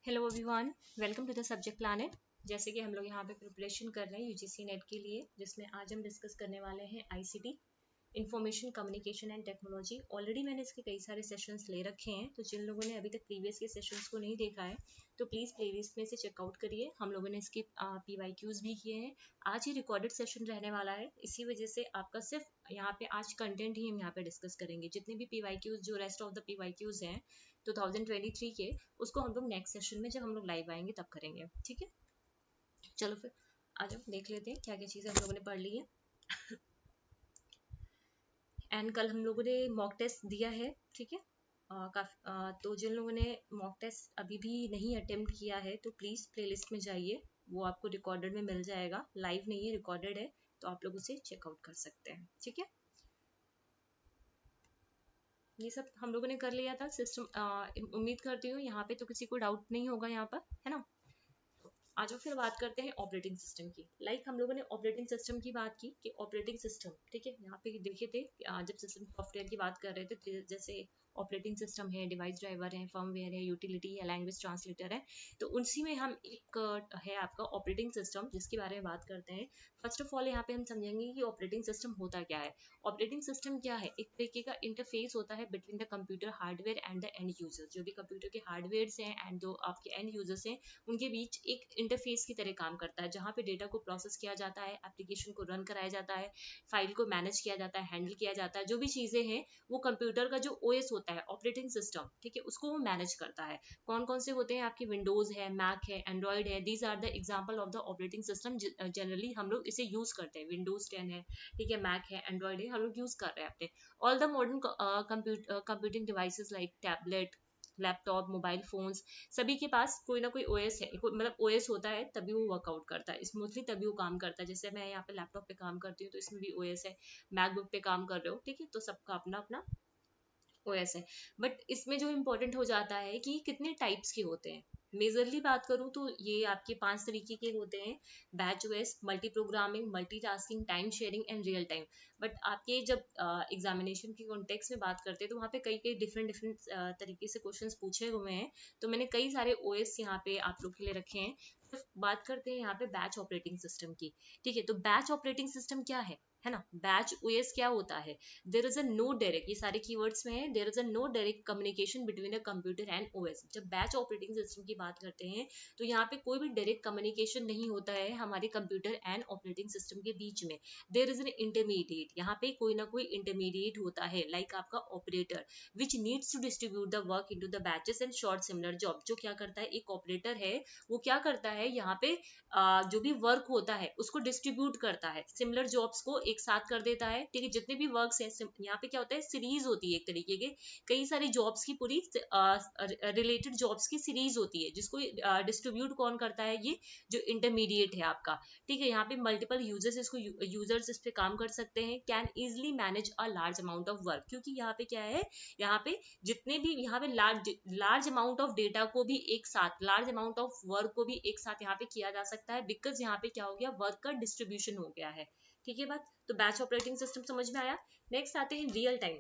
Hello everyone, welcome to the subject planet. जैसे कि हम लोग यहाँ पे प्रिपरेशन कर रहे हैं यूजीसी नेट के लिए, जिसमें आज हम डिस्कस करने वाले हैं ICT, information communication and technology. Already मैंने इसके कई सारे सेशंस ले रखे हैं, तो जिन लोगों ने अभी तक प्रीवियस के सेशंस को नहीं देखा है तो प्लीज़ प्लेलिस्ट में से चेकआउट करिए। हम लोगों ने इसके PYQs भी किए हैं। आज ही रिकॉर्डेड सेशन रहने वाला है, इसी वजह से आपका सिर्फ यहाँ पे आज कंटेंट ही हम यहाँ पे डिस्कस करेंगे। जितने भी PYQs, जो रेस्ट ऑफ द PYQs हैं 2023 के, उसको हम लोग नेक्स्ट सेशन में जब हम लोग लाइव आएंगे तब करेंगे। ठीक है, चलो फिर आ जाओ देख लेते हैं क्या क्या चीज़ें हम लोगों ने पढ़ ली है। एंड कल हम लोगों ने मॉक टेस्ट दिया है, ठीक है। तो जिन लोगों ने मॉक टेस्ट अभी भी नहीं अटेम्प्ट किया है तो प्लीज़ प्लेलिस्ट में जाइए, वो आपको रिकॉर्डेड में मिल जाएगा। लाइव नहीं है, रिकॉर्डेड है, तो आप लोग उसे चेकआउट कर सकते हैं। ठीक है, ये सब हम लोगों ने कर लिया था सिस्टम। उम्मीद करती हूँ यहाँ पे तो किसी को डाउट नहीं होगा यहाँ पर, है ना। आज हम फिर बात करते हैं ऑपरेटिंग सिस्टम की। हम लोगों ने ऑपरेटिंग सिस्टम की बात की कि ऑपरेटिंग सिस्टम, ठीक है, यहाँ पे देखे थे जब सिस्टम सॉफ्टवेयर की बात कर रहे थे, जैसे ऑपरेटिंग सिस्टम है, डिवाइस ड्राइवर है, फर्मवेयर है, यूटिलिटी है, लैंग्वेज ट्रांसलेटर है, तो उसी में हम एक है आपका ऑपरेटिंग सिस्टम, जिसके बारे में बात करते हैं। फर्स्ट ऑफ ऑल यहाँ पे हम समझेंगे कि ऑपरेटिंग सिस्टम होता क्या है। ऑपरेटिंग सिस्टम क्या है? एक तरीके का इंटरफेस होता है between the computer hardware and the end user. जो भी कंप्यूटर के हार्डवेयर हैं एंड जो आपके एंड यूजर्स हैं, उनके बीच एक इंटरफेस की तरह काम करता है, जहाँ पे डेटा को प्रोसेस किया जाता है, एप्लीकेशन को रन कराया जाता है, फाइल को मैनेज किया जाता है, हैंडल किया जाता है। जो भी चीजें हैं वो कंप्यूटर का जो ओएस होता है, ऑपरेटिंग सिस्टम, ठीक है, उसको वो मैनेज करता है। कौन कौन से होते हैं आपके? विंडोज है, मैक है, एंड्रॉइड है। These are the example of the operating system. Generally हम लोग इसे यूज करते हैं। विंडोज 10 है, ठीक है, मैक है, एंड्रॉइड है, हम लोग यूज कर रहे हैं अपने। All the modern computing devices like tablet, laptop, mobile phones, सभी के पास कोई ना कोई ओएस है, मतलब ओएस होता है, तभी वो वर्कआउट करता है स्मूथली, तभी वो काम करता है। जैसे मैं यहाँ पे लैपटॉप पे काम करती हूँ तो इसमें भी ओएस है, मैकबुक पे काम कर रहे हो, ठीक है, तो सबका अपना अपना ओएस है। बट इसमें जो इम्पोर्टेंट हो जाता है कि कितने टाइप्स के होते हैं। मेजरली बात करूं तो ये आपके 5 तरीके के होते हैं: batch OS, multi programming, multitasking, time sharing and real time. But आपके जब एग्जामिनेशन के कॉन्टेक्स्ट में बात करते हैं तो वहाँ पे कई कई डिफरेंट डिफरेंट तरीके से क्वेश्चंस पूछे हुए हैं, तो मैंने कई सारे ओएस यहाँ पे आप लोग के लिए रखे हैं। तो बात करते हैं यहाँ पे बैच ऑपरेटिंग सिस्टम की। ठीक है, तो बैच ऑपरेटिंग सिस्टम क्या है ना। बैच ओएस क्या होता है? There is a no direct, ये सारे कीवर्ड्स में है, there is a no direct communication between a computer and OS. जब बैच ऑपरेटिंग सिस्टम की बात करते हैं तो यहाँ पे कोई भी डायरेक्ट कम्युनिकेशन नहीं होता है हमारे कंप्यूटर एंड ऑपरेटिंग सिस्टम के बीच में। देयर इज एन इंटरमीडिएट, यहाँ पे कोई ना कोई इंटरमीडिएट होता है, लाइक आपका operator, which needs to distribute the work into the batches and sort similar job. जो क्या करता है, एक ऑपरेटर है, वो क्या करता है यहाँ पे जो भी वर्क होता है उसको डिस्ट्रीब्यूट करता है, सिमिलर जॉब्स को एक साथ कर देता है। ठीक है, जितने भी वर्क्स हैं, यहाँ पे क्या होता है, सीरीज होती है एक तरीके के, कई सारी जॉब्स की पूरी रिलेटेड जॉब्स की सीरीज होती है, जिसको डिस्ट्रीब्यूट कौन करता है? ये जो इंटरमीडिएट है आपका। ठीक है, यहाँ पे मल्टीपल यूजर्स इसको यूजर्स इस पे काम कर सकते हैं, can easily manage a large amount of work. क्योंकि यहाँ पे क्या है, यहाँ पे जितने भी यहाँ पे लार्ज अमाउंट ऑफ डेटा को भी एक साथ, लार्ज अमाउंट ऑफ वर्क को भी एक साथ यहाँ पे किया जा सकता है, बिकॉज यहाँ पे क्या हो गया, वर्क का डिस्ट्रीब्यूशन हो गया है। ठीक है बात, तो बैच ऑपरेटिंग सिस्टम समझ में आया। नेक्स्ट आते हैं रियल टाइम।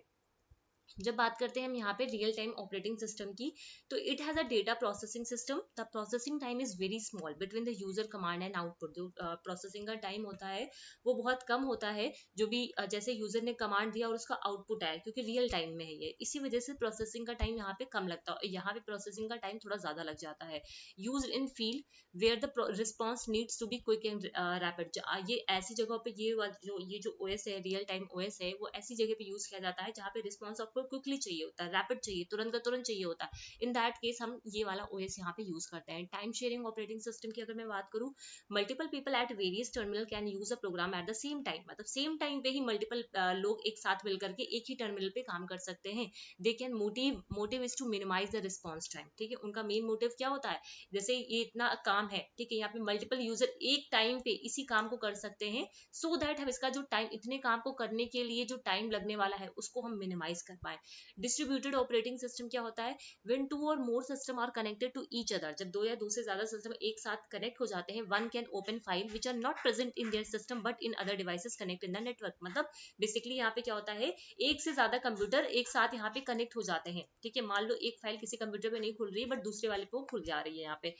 जब बात करते हैं हम यहाँ पे रियल टाइम ऑपरेटिंग सिस्टम की, तो it has a data processing system. The processing time is very small between the user command and output. जो प्रोसेसिंग का टाइम होता है वो बहुत कम होता है, जो भी जैसे यूजर ने कमांड दिया और उसका आउटपुट आया, क्योंकि रियल टाइम में है ये, इसी वजह से प्रोसेसिंग का टाइम यहाँ पे कम लगता है, यहाँ पे प्रोसेसिंग का टाइम थोड़ा ज्यादा लग जाता है। Use in field where the response needs to be quick and rapid. ये ऐसी जगहों पे ये जो ओएस है, रियल टाइम ओएस है, वो ऐसी जगह पे यूज किया जाता है जहाँ पे रिस्पॉन्स आपको क्विकली चाहिए होता है, रैपिड चाहिए, तुरंत का तुरंत चाहिए होता है। इन दैट केस हम ये वाला ओएस यहाँ पे यूज करते हैं। टाइम शेयरिंग ऑपरेटिंग सिस्टम की अगर मैं बात करूँ, multiple people at various terminal can use a program at the same time. मतलब सेम टाइम पे ही मल्टीपल लोग एक साथ मिलकर के एक ही टर्मिनल पे काम कर सकते हैं। They can motive is to minimise the response time. ठीक है, उनका मेन मोटिव क्या होता है, जैसे ये इतना काम है, ठीक है, यहाँ पे मल्टीपल यूजर एक टाइम पे इसी काम को कर सकते हैं, सो दैट हम इसका जो टाइम, इतने काम को करने के लिए जो टाइम लगने वाला है उसको हम मिनिमाइज कर पाए। डिस्ट्रीब्यूटेड ऑपरेटिंग सिस्टम क्या होता है, व्हेन टू और more system are connected to each other, जब दो या दो से ज्यादा सिस्टम एक साथ कनेक्ट हो जाते हैं, one can open file which are not present in their system but in other devices connect in the network. मतलब बेसिकली यहाँ पे क्या होता है, एक से ज्यादा कंप्यूटर एक साथ यहाँ पे कनेक्ट हो जाते हैं, ठीक है। मान लो एक फाइल किसी कंप्यूटर पे नहीं खुल रही है बट दूसरे वाले पे वो खुल जा रही है यहाँ पे।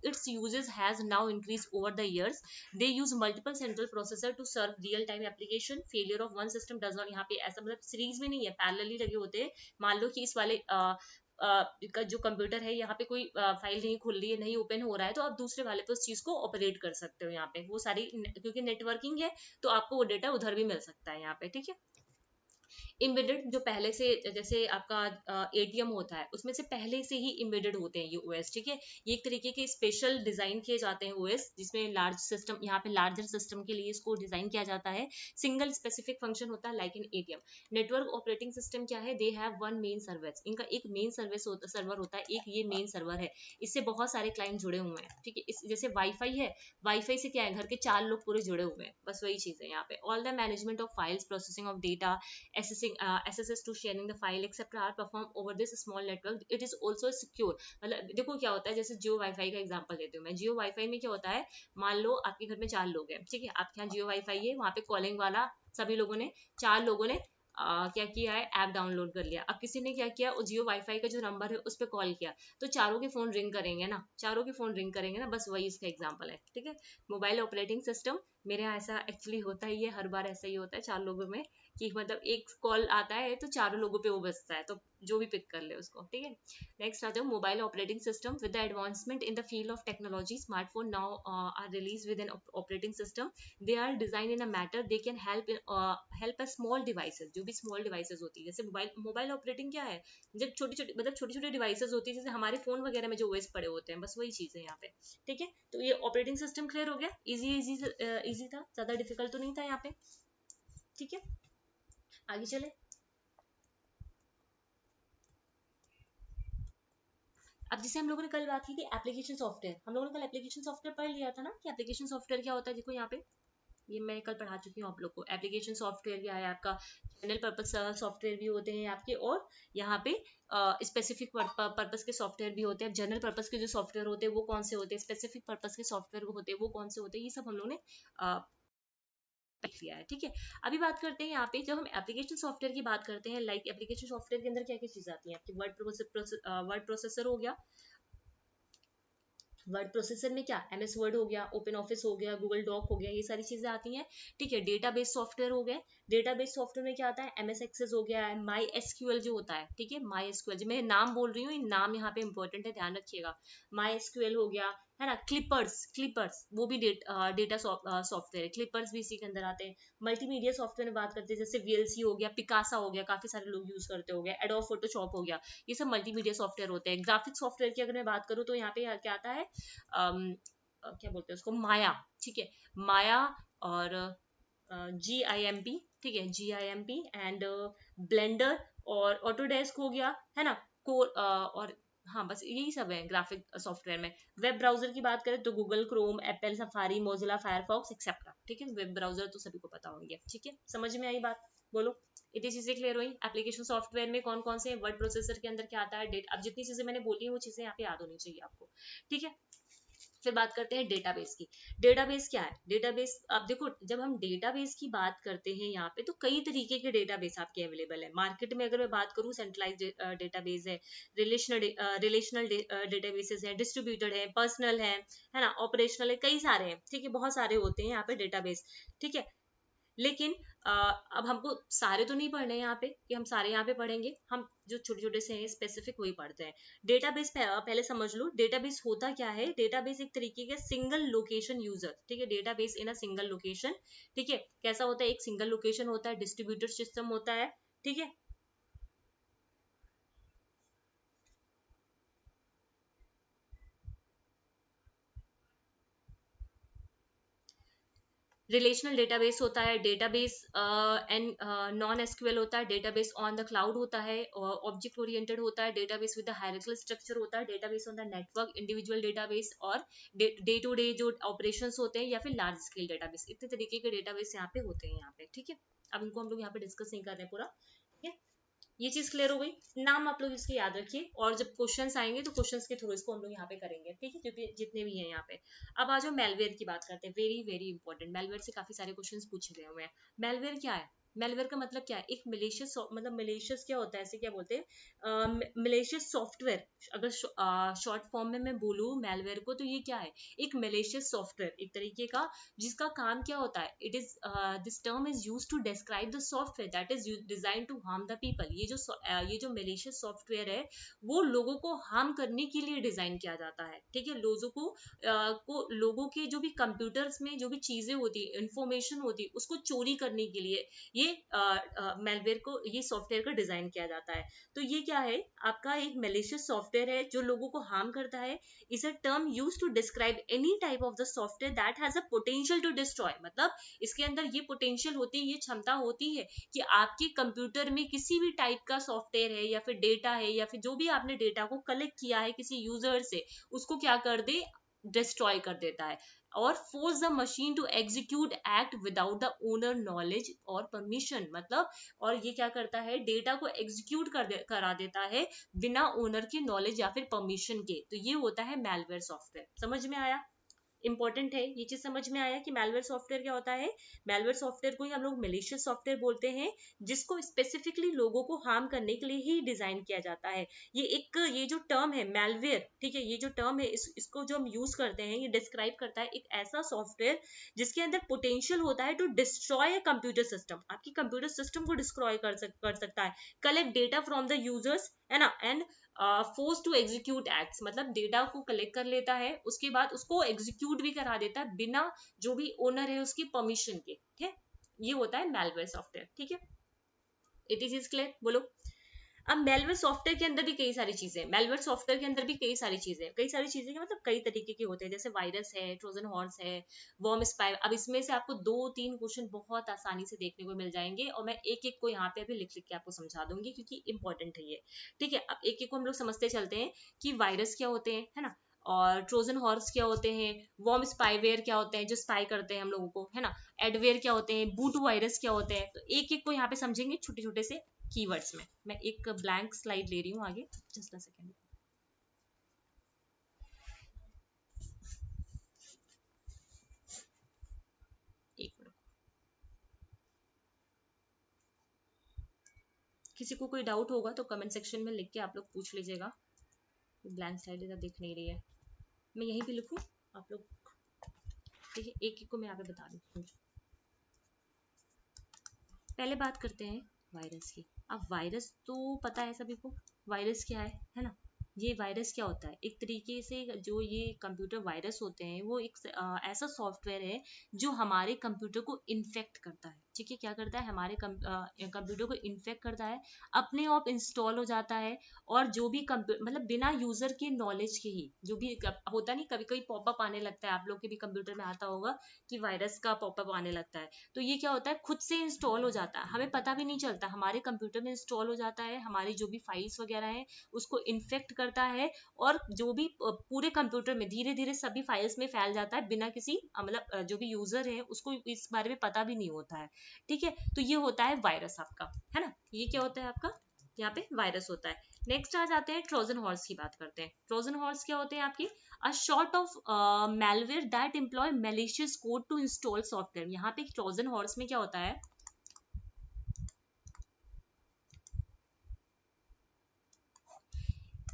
its uses has now increased over the years. They use multiple central processor to serve real time application. Failure of one system does not, यहाँ पे ऐसा मतलब सीरीज में नहीं है, पैरेलली लगे होते हैं। मान लो कि इस वाले का जो कंप्यूटर है यहाँ पे कोई फाइल नहीं खुल रही है, नहीं ओपन हो रहा है, तो आप दूसरे वाले पे उस चीज को ऑपरेट कर सकते हो यहाँ पे। वो सारी क्योंकि नेटवर्किंग है तो आपको वो डेटा उधर भी मिल सकता है यहाँ पे, ठीक है। इम्बेडेड जो पहले से, जैसे आपका एटीएम होता है उसमें से पहले से ही इम्बेडेड होते हैं ये ओएस, ठीक है। ये एक तरीके के स्पेशल डिजाइन किए जाते हैं ओएस, जिसमें लार्ज सिस्टम, यहाँ पे लार्जर सिस्टम के लिए इसको डिजाइन किया जाता है। सिंगल स्पेसिफिक फंक्शन होता है like in ATM. Network operating system क्या है, they have one main service, इनका एक मेन सर्वर होता है, एक ये मेन सर्वर है, इससे बहुत सारे क्लाइंट जुड़े हुए हैं, ठीक है। जैसे वाईफाई है, वाईफाई से क्या है, घर के 4 लोग पूरे जुड़े हुए हैं, बस वही चीज है यहाँ पे। All the management of files, processing of data, access to sharing the file etc are performed over this small network. It is also secure। मतलब देखो क्या होता है, जैसे जियो वाईफाई का एग्जांपल देती हूँ मैं। जियो वाईफाई में क्या होता है, मान लो आपके घर में 4 लोग हैं, ठीक है, आपके यहाँ जियो वाईफाई है, वहाँ पे कॉलिंग वाला सभी लोगों ने, 4 लोगों ने क्या किया है, ऐप डाउनलोड कर लिया। अब किसी ने क्या किया, जियो वाईफाई का जो नंबर है उस पर कॉल किया, तो चारों के फोन रिंग करेंगे ना, चारों के फोन रिंग करेंगे ना, बस वही इसका एग्जांपल है, ठीक है। मोबाइल ऑपरेटिंग सिस्टम, मेरे यहाँ ऐसा एक्चुअली होता ही है, हर बार ऐसा ही होता है 4 लोगों में, कि मतलब एक कॉल आता है तो चारों लोगों पे वो बजता है, तो जो भी पिक कर ले उसको, ठीक है। नेक्स्ट आ जाओ, mobile operating system. With the advancement in the field of technology, smartphone now are release with an operating system. They are design in a matter they can help a small devices, जो भी small devices होती है, जैसे mobile operating क्या है, जब छोटी छोटी मतलब छोटी छोटी डिवाइसेस होती है, जैसे हमारे फोन वगैरह में जो ओएस पड़े होते हैं, बस वही चीज है यहाँ पे, ठीक है। तो ये ऑपरेटिंग सिस्टम क्लियर हो गया, इजी इजी इजी था, ज्यादा डिफिकल्ट तो नहीं था यहाँ पे, ठीक है। आगे चले। अब जैसे हम लोगों ने कल बात की थी एप्लीकेशन सॉफ्टवेयर, हम लोगों ने कल एप्लीकेशन सॉफ्टवेयर पढ़ लिया था ना, कि एप्लीकेशन सॉफ्टवेयर क्या होता है। देखो यहाँ पे ये मैं कल पढ़ा चुकी हूँ आप लोग को। एप्लीकेशन सॉफ्टवेयर क्या है आपका, जनरल पर्पस सॉफ्टवेयर भी होते हैं आपके, और यहाँ पे स्पेसिफिक पर्पस के सॉफ्टवेयर भी होते हैं। जनरल पर्पस के जो सॉफ्टवेयर होते हैं वो कौन से होते हैं, स्पेसिफिक पर्पस के सॉफ्टवेयर होते हैं वो कौन से होते हैं, ये सब हम लोग ने किया है, ठीक है। अभी बात करते हैं यहाँ पे, जब हम एप्लीकेशन सॉफ्टवेयर की बात करते हैं, लाइक एप्लीकेशन सॉफ्टवेयर के अंदर क्या क्या चीज आती है आपकी, वर्ड प्रोसेसर हो गया। वर्ड प्रोसेसर में क्या, एमएस वर्ड हो गया, ओपन ऑफिस हो गया, गूगल डॉक हो गया, ये सारी चीजें आती हैं, ठीक है। डेटाबेस सॉफ्टवेयर हो गए, डेटाबेस सॉफ्टवेयर में क्या आता है, एमएस एक्सेस हो गया है, माई एसक्यूएल जो होता है, ठीक है, माई एसक्यूएल, जो मैं नाम बोल रही हूँ, नाम यहाँ पे इंपॉर्टेंट है, ध्यान रखिएगा। माई एसक्यूएल हो गया, है ना। क्लिपर्स, क्लिपर्स वो भी डेटा सॉफ्टवेयर है, क्लिपर्स भी इसी के अंदर आते हैं। मल्टीमीडिया सॉफ्टवेयर में बात करते हैं, जैसे वीएलसी हो गया, पिकासा हो गया, काफी सारे लोग यूज करते हो गए, एडोब फोटोशॉप हो गया, ये सब मल्टीमीडिया सॉफ्टवेयर होते हैं। ग्राफिक सॉफ्टवेयर की अगर मैं बात करूँ तो यहाँ पे क्या आता है, क्या बोलते हैं उसको, माया, ठीक है, माया, और GIMP, ठीक है, GIMP एंड ब्लेंडर, और ऑटोडेस्क हो गया, है ना। और हाँ बस यही सब है ग्राफिक सॉफ्टवेयर में। वेब ब्राउजर की बात करें तो Google Chrome, Apple safari, Mozilla Firefox etcetera, ठीक है। वेब ब्राउजर तो सभी को पता होंगे, ठीक है। समझ में आई बात, बोलो। इतनी चीजें क्लियर हुई। एप्लीकेशन सॉफ्टवेयर में कौन कौन से, वर्ड प्रोसेसर के अंदर क्या आता है, डेट, अब जितनी चीजें मैंने बोली है वो चीजें यहाँ पे याद होनी चाहिए आपको, ठीक है। फिर बात करते हैं डेटाबेस की। डेटाबेस क्या है, डेटाबेस अब देखो, जब हम डेटाबेस की बात करते हैं यहाँ पे, तो कई तरीके के डेटाबेस आपके अवेलेबल है मार्केट में। अगर मैं बात करूँ, सेंट्रलाइज डेटाबेस है, रिलेशनल डेटाबेसेस है, डिस्ट्रीब्यूटेड है, पर्सनल है ना, ऑपरेशनल है, कई सारे हैं, ठीक है, बहुत सारे होते हैं यहाँ पे डेटाबेस, ठीक है। लेकिन अब हमको सारे तो नहीं पढ़ने यहाँ पे, कि हम सारे यहाँ पे पढ़ेंगे, हम जो छोटे छोटे से हैं स्पेसिफिक वही पढ़ते हैं। डेटाबेस पहले समझ लो, डेटाबेस होता क्या है। डेटाबेस एक तरीके का सिंगल लोकेशन यूजर, ठीक है, database in a single location, ठीक है। कैसा होता है, एक सिंगल लोकेशन होता है, डिस्ट्रीब्यूटेड सिस्टम होता है, ठीक है। रिलेशनल डेटाबेस होता है, डेटाबेस एंड नॉन एसक्यूएल होता है, डेटाबेस ऑन द क्लाउड होता है, ऑब्जेक्ट ओरिएंटेड होता है, डेटाबेस विद हायरार्किकल स्ट्रक्चर होता है, database on the network, individual database, और डे टू डे जो ऑपरेशंस होते हैं, या फिर लार्ज स्केल डेटाबेस, इतने तरीके के डेटाबेस यहाँ पे होते हैं यहाँ पे, ठीक है। अब इनको हम लोग यहाँ पे डिस्कस नहीं कर रहे हैं पूरा, ठीक है। ये चीज क्लियर हो गई। नाम आप लोग इसके याद रखिए, और जब क्वेश्चंस आएंगे तो क्वेश्चंस के थ्रू इसको हम लोग यहाँ पे करेंगे, ठीक है, जितने भी हैं यहाँ पे। अब आ जाओ मेलवेयर की बात करते हैं, वेरी वेरी इंपॉर्टेंट। मेलवेयर से काफी सारे क्वेश्चंस पूछे गए हुए हैं। मेलवेयर क्या है? मेलवेयर का मतलब क्या है? एक मलेशियस, मतलब मलेशियस क्या होता है, ऐसे क्या बोलते हैं, मलेशियस सॉफ्टवेयर। अगर शॉर्ट फॉर्म में मैं बोलूँ मेलवेयर को, तो ये क्या है? एक मलेशियस सॉफ्टवेयर, एक तरीके का, जिसका काम क्या होता है, it is this term is used to describe the software that is design to harm the people. ये जो मलेशियस सॉफ्टवेयर है, वो लोगों को हार्म करने के लिए डिजाइन किया जाता है, ठीक है। लोगों के जो भी कंप्यूटर्स में जो भी चीजें होती है, इंफॉर्मेशन होती है, उसको चोरी करने के लिए ये मेलवेयर को, ये सॉफ्टवेयर का डिजाइन किया जाता है। तो ये क्या है? आपका एक मलेशियस सॉफ्टवेयर है जो लोगों को हार्म करता है। Is a term used to describe any type of the software that has a potential to destroy. मतलब इसके अंदर ये पोटेंशियल होती है, ये क्षमता होती है कि आपके कंप्यूटर में किसी भी टाइप का सॉफ्टवेयर है या फिर डेटा है, या फिर जो भी आपने डेटा को कलेक्ट किया है किसी यूजर से, उसको क्या कर दे, डिस्ट्रॉय कर देता है। और force the machine to execute act without the owner knowledge और परमिशन। मतलब, और ये क्या करता है, डेटा को एग्जीक्यूट करा देता है बिना ओनर के नॉलेज या फिर परमिशन के। तो ये होता है मेलवेयर सॉफ्टवेयर। समझ में आया? इंपॉर्टेंट है ये चीज, समझ में आया कि मेलवेयर सॉफ्टवेयर क्या होता है। मेलवेयर सॉफ्टवेयर को ही हम लोग मलेशियस सॉफ्टवेयर बोलते हैं, जिसको स्पेसिफिकली लोगों को हार्म करने के लिए ही डिजाइन किया जाता है। ये जो टर्म है मेलवेयर, ठीक है, ये जो टर्म है, इसको जो हम यूज करते हैं, ये डिस्क्राइब करता है एक ऐसा सॉफ्टवेयर जिसके अंदर पोटेंशियल होता है टू डिस्ट्रॉय कंप्यूटर सिस्टम। आपकी कंप्यूटर सिस्टम को डिस्ट्रॉय कर सकता है, collect data from the users, है ना, and force to execute acts. मतलब डेटा को कलेक्ट कर लेता है, उसके बाद उसको एग्जीक्यूट भी करा देता है बिना जो भी ओनर है उसकी परमिशन के, ठीक है। ये होता है मेलवेयर सॉफ्टवेयर, ठीक है। इट इज क्लियर, बोलो। अब मेलवेयर सॉफ्टवेयर के अंदर भी कई सारी चीजें, मेलवेयर सॉफ्टवेयर के अंदर भी कई सारी चीजें मतलब कई तरीके के होते हैं, जैसे वायरस है, ट्रोजन हॉर्स है, वर्म स्पाई। अब इसमें से आपको 2-3 क्वेश्चन बहुत आसानी से देखने को मिल जाएंगे, और मैं एक एक को यहाँ पे अभी लिख लिख के आपको समझा दूंगी, क्योंकि इंपॉर्टेंट है ये, ठीक है। अब एक एक को हम लोग समझते चलते हैं कि वायरस क्या होते हैं, है ना, और ट्रोजन हॉर्स क्या होते हैं, वर्म स्पाईवेयर क्या होते हैं जो स्पाई करते हैं हम लोगों को, है ना, एडवेयर क्या होते हैं, बूट वायरस क्या होते हैं। तो एक एक को यहाँ पे समझेंगे छोटे छोटे से कीवर्ड्स में। मैं एक ब्लैंक स्लाइड ले रही हूँ आगे, जस्ट अ सेकेंड। एक मिनट। किसी को कोई डाउट होगा तो कमेंट सेक्शन में लिख के आप लोग पूछ लीजिएगा। ब्लैंक स्लाइड इधर दिख नहीं रही है, मैं यहीं पे लिखूं, आप लोग, ठीक है, एक एक को मैं यहाँ पे बता दूँ। पहले बात करते हैं वायरस की। अब वायरस तो पता है सभी को, वायरस क्या है ना। ये वायरस क्या होता है, एक तरीके से जो ये कंप्यूटर वायरस होते हैं, वो एक ऐसा सॉफ्टवेयर है जो हमारे कंप्यूटर को इन्फेक्ट करता है, ठीक है। क्या करता है, हमारे कंप्यूटर को इन्फेक्ट करता है, अपने आप इंस्टॉल हो जाता है। और जो भी मतलब बिना यूजर के नॉलेज के ही, जो भी होता नहीं, कभी कभी पॉपअप आने लगता है, आप लोग के भी कंप्यूटर में आता होगा कि वायरस का पॉपअप आने लगता है। तो ये क्या होता है, खुद से इंस्टॉल हो जाता है, हमें पता भी नहीं चलता, हमारे कंप्यूटर में इंस्टॉल हो जाता है, हमारी जो भी फाइल्स वगैरह हैं उसको इन्फेक्ट करता है, और जो भी पूरे कंप्यूटर में धीरे धीरे सभी फाइल्स में फैल जाता है, बिना किसी मतलब जो भी यूजर है उसको इस बारे में पता भी नहीं होता है, ठीक है। तो ये होता है वायरस आपका, है ना, ये क्या होता है आपका, यहाँ पे वायरस होता है। नेक्स्ट आ जाते हैं ट्रोजन हॉर्स की बात करते हैं। ट्रोजन हॉर्स क्या होते हैं आपके, a sort of malware that employ malicious code to install software। यहाँ पे ट्रोजन हॉर्स में क्या होता है,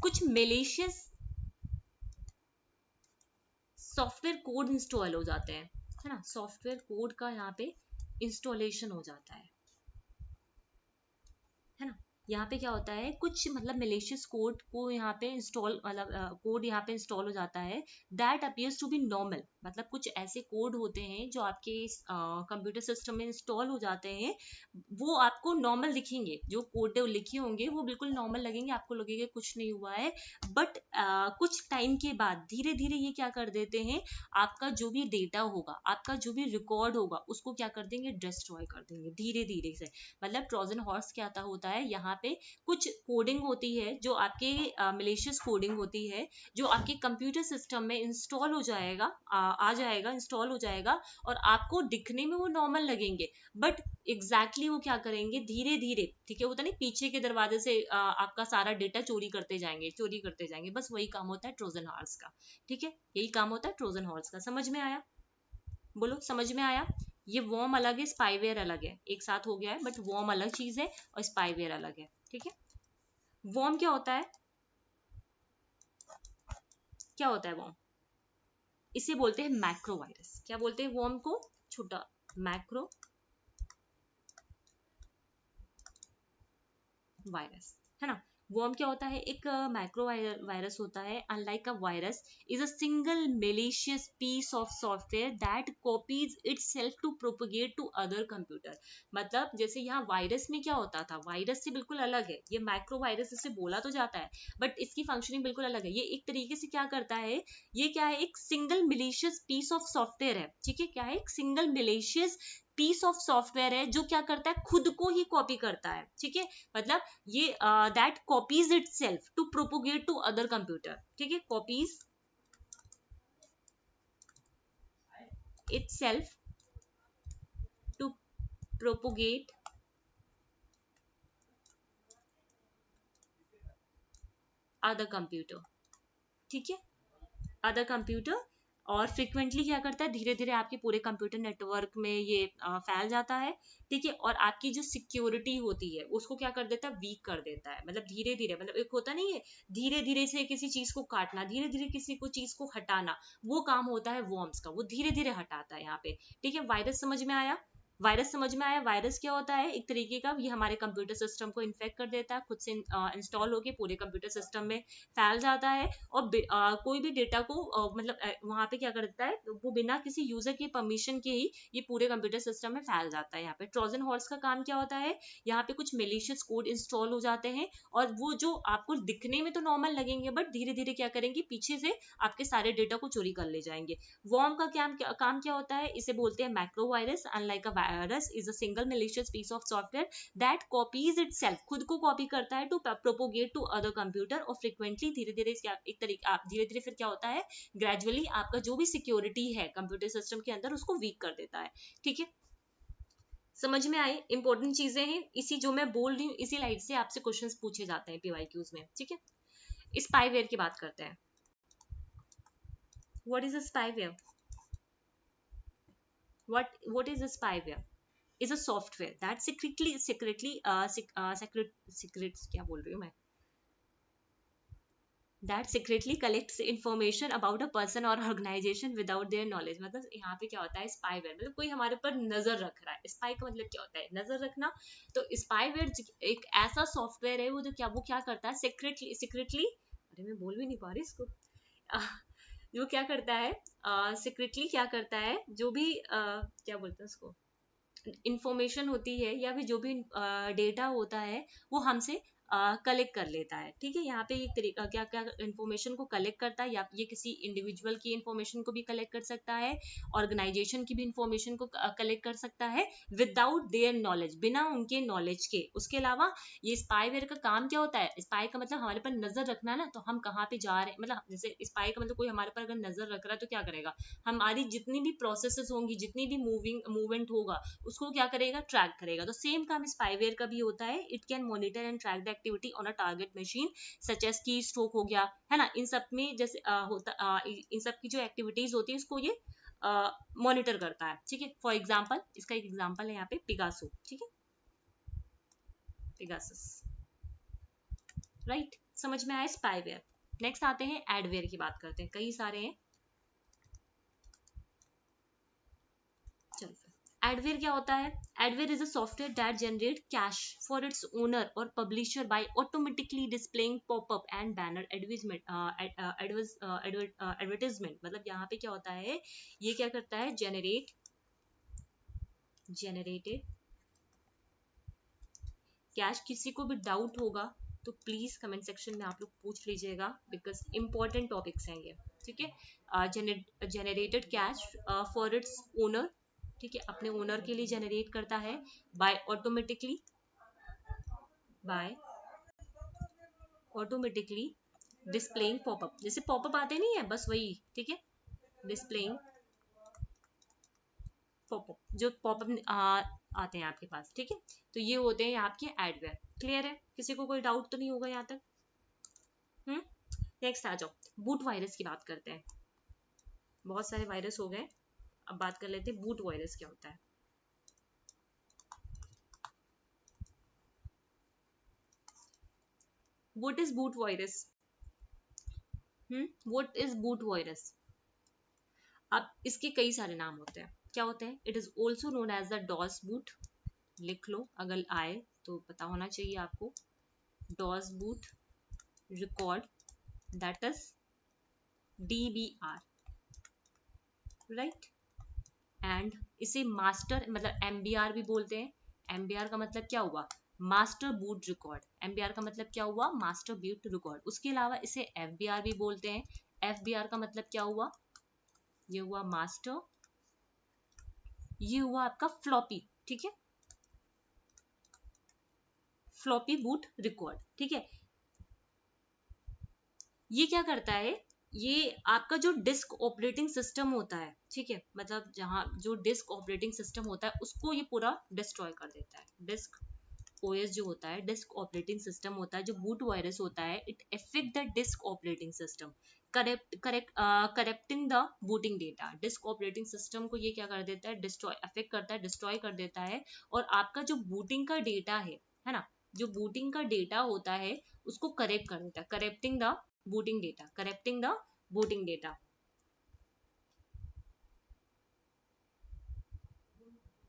कुछ malicious सॉफ्टवेयर कोड इंस्टॉल हो जाते हैं, है ना, सॉफ्टवेयर कोड का यहाँ पे इंस्टॉलेशन हो जाता है ना। यहाँ पे क्या होता है, कुछ मतलब मेलिशियस कोड को यहाँ पे इंस्टॉल, मतलब कोड यहाँ पे इंस्टॉल हो जाता है, that appears to be normal. मतलब कुछ ऐसे कोड होते हैं जो आपके कंप्यूटर सिस्टम में इंस्टॉल हो जाते हैं, वो आपको नॉर्मल दिखेंगे, जो कोड लिखे होंगे वो बिल्कुल नॉर्मल लगेंगे, आपको लगेगा कुछ नहीं हुआ है। बट कुछ टाइम के बाद धीरे धीरे ये क्या कर देते हैं, आपका जो भी डेटा होगा, आपका जो भी रिकॉर्ड होगा, उसको क्या कर देंगे, डिस्ट्रॉय कर देंगे धीरे धीरे से। मतलब ट्रोजन हॉर्स क्या होता है, यहाँ पे कुछ कोडिंग होती है जो आपके मलिशियस कोडिंग होती है जो आपके कंप्यूटर सिस्टम में इंस्टॉल हो जाएगा, आ जाएगा, इंस्टॉल हो जाएगा और आपको दिखने में वो नॉर्मल लगेंगे, बट एग्जैक्टली वो क्या करेंगे, धीरे धीरे, ठीक है, वो तो नहीं पीछे के दरवाजे से आपका सारा डेटा चोरी करते जाएंगे, चोरी करते जाएंगे। बस वही काम होता है ट्रोजन हॉर्स का, ठीक है, यही काम होता है ट्रोजन हॉर्स का। समझ में आया? बोलो समझ में आया? ये वॉर्म अलग है, स्पाईवेयर अलग है, एक साथ हो गया है, बट वॉर्म अलग चीज है और स्पाईवेयर अलग है, ठीक है। वॉर्म क्या होता है? क्या होता है वॉर्म? इसे बोलते हैं मैक्रो वायरस। क्या बोलते हैं वॉर्म को? छोटा, मैक्रो वायरस, है ना। वर्म क्या होता है? एक माइक्रो वायरस होता है। Unlike a virus is a single malicious piece of software that copies itself to propagate to other computer. मतलब जैसे यहाँ वायरस में क्या होता था, वायरस से बिल्कुल अलग है ये माइक्रो वायरस, इससे बोला तो जाता है बट इसकी फंक्शनिंग बिल्कुल अलग है। ये एक तरीके से क्या करता है, ये क्या है, एक single malicious piece of software है, ठीक है। क्या है? एक single malicious piece of software है जो क्या करता है, खुद को ही कॉपी करता है, ठीक है। मतलब ये that copies itself to propagate to other computer, ठीक है, copies itself to propagate other computer, ठीक है, अदर कंप्यूटर। और फ्रिक्वेंटली क्या करता है, धीरे धीरे आपके पूरे कंप्यूटर नेटवर्क में ये फैल जाता है, ठीक है। और आपकी जो सिक्योरिटी होती है उसको क्या कर देता है, वीक कर देता है। मतलब धीरे धीरे, मतलब एक होता नहीं है धीरे धीरे से किसी चीज को काटना, धीरे धीरे किसी को चीज को हटाना, वो काम होता है वॉर्म्स का, वो धीरे धीरे हटाता है यहाँ पे, ठीक है। वायरस समझ में आया? वायरस समझ में आया? वायरस क्या होता है, एक तरीके का, ये हमारे कंप्यूटर सिस्टम को इन्फेक्ट कर देता है, खुद से इंस्टॉल होके पूरे कंप्यूटर सिस्टम में फैल जाता है और कोई भी डेटा को मतलब वहां पे क्या करता है, वो बिना किसी यूजर की परमिशन के ही ये पूरे कंप्यूटर सिस्टम में फैल जाता है। यहाँ पे ट्रोजन हॉर्स का काम क्या होता है, यहाँ पे कुछ मेलिशियस कोड इंस्टॉल हो जाते हैं और वो जो आपको दिखने में तो नॉर्मल लगेंगे बट धीरे धीरे क्या करेंगे, पीछे से आपके सारे डेटा को चोरी कर ले जाएंगे। वॉर्म का काम क्या होता है, इसे बोलते हैं macro virus. Unlike a virus is a single malicious piece of software that copies itself, खुद को कॉपी करता है, to propagate to other computer. और फ्रिक्वेंटली, धीरे धीरे, एक तरीके आप धीरे धीरे फिर क्या होता है, ग्रेजुअली आपका जो भी सिक्योरिटी है कंप्यूटर सिस्टम के अंदर उसको वीक कर देता है, ठीक है। समझ में आई? इंपॉर्टेंट चीजें हैं, इसी जो मैं बोल रही हूँ इसी लाइट से आपसे क्वेश्चंस पूछे जाते हैं पीवाईक्यूज में, ठीक है। स्पाईवेयर की बात करते हैं। What is a spyware? what is a spyware? Is a software that secrets क्या बोल रही हूँ मैं, that secretly collects information about a person or organization without their knowledge। मतलब यहाँ पे क्या होता है, स्पाईवेयर मतलब कोई हमारे ऊपर नजर रख रहा है। स्पाई का मतलब क्या होता है, नजर रखना। तो स्पाईवेयर एक ऐसा सॉफ्टवेयर है वो क्या करता है, सिक्रेटली अरे मैं बोल भी नहीं पा रही इसको वो क्या करता है, सिक्रेटली क्या करता है, जो भी क्या बोलते हैं उसको, इंफॉर्मेशन होती है या फिर जो भी डेटा होता है वो हमसे कलेक्ट कर लेता है, ठीक है। यहाँ पे एक तरीका क्या क्या इन्फॉर्मेशन को कलेक्ट करता है, या ये किसी इंडिविजुअल की इन्फॉर्मेशन को भी कलेक्ट कर सकता है, ऑर्गेनाइजेशन की भी इन्फॉर्मेशन को कलेक्ट कर सकता है विदाउट देयर नॉलेज, बिना उनके नॉलेज के। उसके अलावा ये स्पाईवेयर का काम क्या होता है, स्पाई का मतलब हमारे पर नजर रखना ना, तो हम कहाँ पे जा रहे हैं, मतलब जैसे स्पाई का मतलब कोई हमारे पर अगर नजर रख रहा है तो क्या करेगा, हमारी जितनी भी प्रोसेसेस होंगी, जितनी भी मूवमेंट होगा उसको क्या करेगा, ट्रैक करेगा। तो सेम काम स्पाईवेयर का भी होता है। It can monitor and track the activity on a target machine such as keystroke हो गया, है ना। इन सब में जैसे इन सब की जो एक्टिविटीज होती है उसको ये मॉनिटर करता है, ठीक है। फॉर एग्जाम्पल, इसका एक एग्जाम्पल है यहाँ पे पिगासो, ठीक है, पिगासस, राइट। समझ में आया स्पाईवेयर। नेक्स्ट आते हैं एडवेयर की बात करते हैं, कई सारे हैं। चल, एडवेयर क्या होता है, adware is a software that generate cash for its owner और publisher by automatically displaying popup and banner advertisement. मतलब यहाँ पे क्या होता है, ये क्या करता है, जनरेटेड कैश। किसी को भी डाउट होगा तो प्लीज कमेंट सेक्शन में आप लोग पूछ लीजिएगा, बिकॉज इंपॉर्टेंट टॉपिक्स हैं ये, ठीक है। Generated cash for its owner, ठीक है, अपने ओनर के लिए जनरेट करता है बाय ऑटोमेटिकली डिस्प्लेइंग पॉपअप, जैसे पॉपअप आते नहीं है बस वही, ठीक है, डिस्प्लेइंग पॉपअप, जो पॉपअप आते हैं आपके पास, ठीक है, तो ये होते हैं आपके एडवेयर। क्लियर है, किसी को कोई डाउट तो नहीं होगा यहाँ तक? नेक्स्ट आ जाओ, बूट वायरस की बात करते हैं। बहुत सारे वायरस हो गए, अब बात कर लेते हैं बूट वायरस क्या होता है। What is boot virus? What is boot virus? अब इसके कई सारे नाम होते हैं, क्या होते हैं? It is also known as the DOS boot, लिख लो अगर आए तो पता होना चाहिए आपको। DOS boot record, that is DBR, right. And इसे मास्टर मतलब MBR भी बोलते हैं। MBR का मतलब क्या हुआ? Master boot record. MBR का मतलब क्या हुआ? Master boot record. उसके अलावा इसे FBR भी बोलते हैं। FBR का मतलब क्या हुआ? ये हुआ मास्टर, ये हुआ आपका फ्लॉपी, ठीक है, फ्लॉपी बूट रिकॉर्ड, ठीक है। ये क्या करता है? ये आपका जो डिस्क ऑपरेटिंग सिस्टम होता है, ठीक है, मतलब जहां जो डिस्क ऑपरेटिंग सिस्टम होता है उसको ये पूरा डिस्ट्रॉय कर देता है। डिस्क OS जो होता है, डिस्क ऑपरेटिंग सिस्टम होता है, जो बूट वायरस होता है, it affect the disk operating system, correcting the booting data. Disk operating system को ये क्या कर देता है? डिस्ट्रॉय, अफेक्ट करता है, डिस्ट्रॉय कर देता है। और आपका जो बूटिंग का डेटा है ना, जो बूटिंग का डेटा होता है उसको करेक्ट कर देता है, correcting the booting data, correcting the booting data,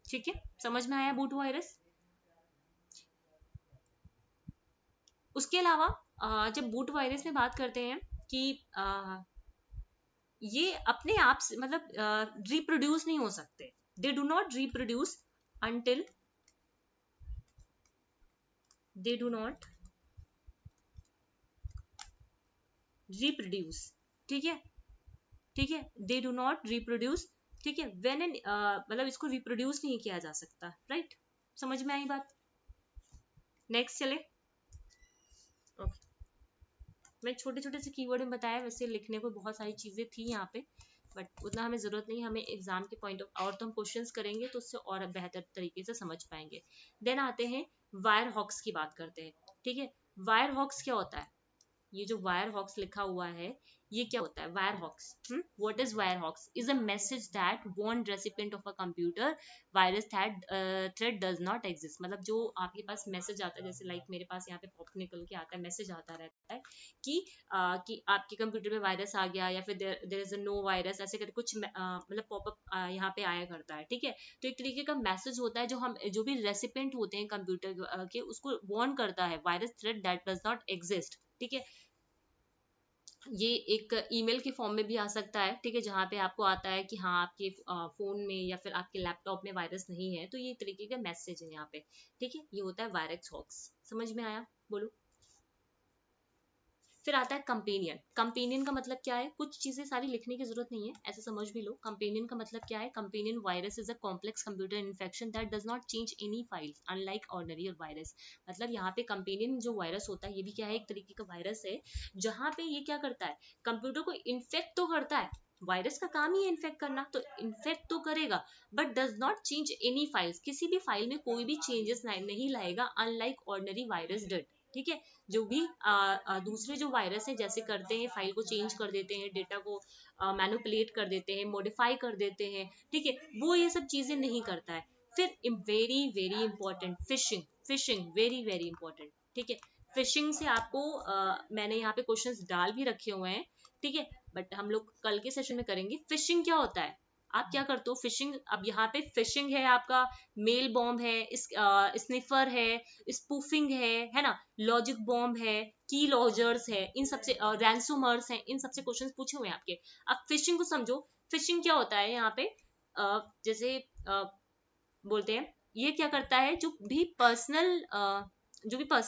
ठीक है, समझ में आया बूट वायरस? उसके अलावा जब बूट वायरस में बात करते हैं कि ये अपने आप से मतलब रिप्रोड्यूस नहीं हो सकते, they do not reproduce until they do not reproduce, ठीक है, ठीक है, दे डू नॉट रिप्रोड्यूस, ठीक है, व्हेन एन मतलब इसको रिप्रोड्यूस नहीं किया जा सकता, राइट। समझ में आई बात? नेक्स्ट चले। okay. मैं छोटे छोटे से कीवर्ड में बताया, वैसे लिखने को बहुत सारी चीजें थी यहाँ पे, बट उतना हमें जरूरत नहीं, हमें एग्जाम के पॉइंट ऑफ, और तो हम क्वेश्चंस करेंगे तो उससे और बेहतर तरीके से समझ पाएंगे। देन आते हैं वायर हॉक्स की बात करते हैं, ठीक है। वायर हॉक्स क्या होता है? ये जो वायर हॉक्स लिखा हुआ है ये क्या होता है? Virus hoax, what is virus hoax? Is a message that warn recipient of a computer virus threat does not exist. मतलब जो आपके पास मैसेज आता है, जैसे लाइक मेरे पास यहाँ पे पॉप निकल के आता है, मैसेज आता रहता है कि आपके कंप्यूटर में वायरस आ गया, या फिर there is a no virus, ऐसे करके कुछ मतलब पॉपअप यहाँ पे आया करता है, ठीक है। तो एक तरीके का मैसेज होता है जो हम जो भी रेसिपिएंट होते हैं कंप्यूटर के, उसको वार्न करता है virus thread that does not exist, ठीक है। ये एक ईमेल के फॉर्म में भी आ सकता है, ठीक है, जहाँ पे आपको आता है कि हाँ आपके फोन में या फिर आपके लैपटॉप में वायरस नहीं है, तो ये तरीके का मैसेज है यहाँ पे, ठीक है। ये होता है वायरस हॉक्स। समझ में आया? बोलो। फिर आता है कंपेनियन। कंपेनियन का मतलब क्या है? कुछ चीजें सारी लिखने की जरूरत नहीं है, ऐसे समझ भी लो। कंपेनियन का मतलब क्या है? Companion virus is a complex computer infection that does not change any files unlike ordinary virus. मतलब यहाँ पे कंपेनियन जो वायरस होता है, ये भी क्या है? एक तरीके का वायरस है, जहाँ पे ये क्या करता है? कंप्यूटर को इन्फेक्ट तो करता है, वायरस का काम ही है इन्फेक्ट करना, तो इन्फेक्ट तो करेगा but does not change any files, किसी भी फाइल में कोई भी चेंजेस नहीं लाएगा, अनलाइक ऑर्डिनरी वायरस डट, ठीक है। जो भी दूसरे जो वायरस है जैसे करते हैं, फाइल को चेंज कर देते हैं, डेटा को मैनिपुलेट कर देते हैं, मॉडिफाई कर देते हैं, ठीक है, वो ये सब चीजें नहीं करता है। फिर very very important, fishing. Fishing very very important, ठीक है। फिशिंग से आपको मैंने यहाँ पे क्वेश्चंस डाल भी रखे हुए हैं, ठीक है, बट हम लोग कल के सेशन में करेंगे। फिशिंग क्या होता है? आप क्या करते हो फिशिंग? अब यहाँ पे फिशिंग है आपका, मेल बॉम्ब है, स्निफर है, स्पूफिंग है ना, लॉजिक बॉम्ब है, की लॉजर्स है, इन सबसे रैंसमर्स हैं, इन सबसे क्वेश्चंस पूछे हुए हैं आपके। अब फिशिंग को समझो। फिशिंग क्या होता है यहाँ पे? जैसे बोलते हैं, ये क्या करता है? जो भी पर्सन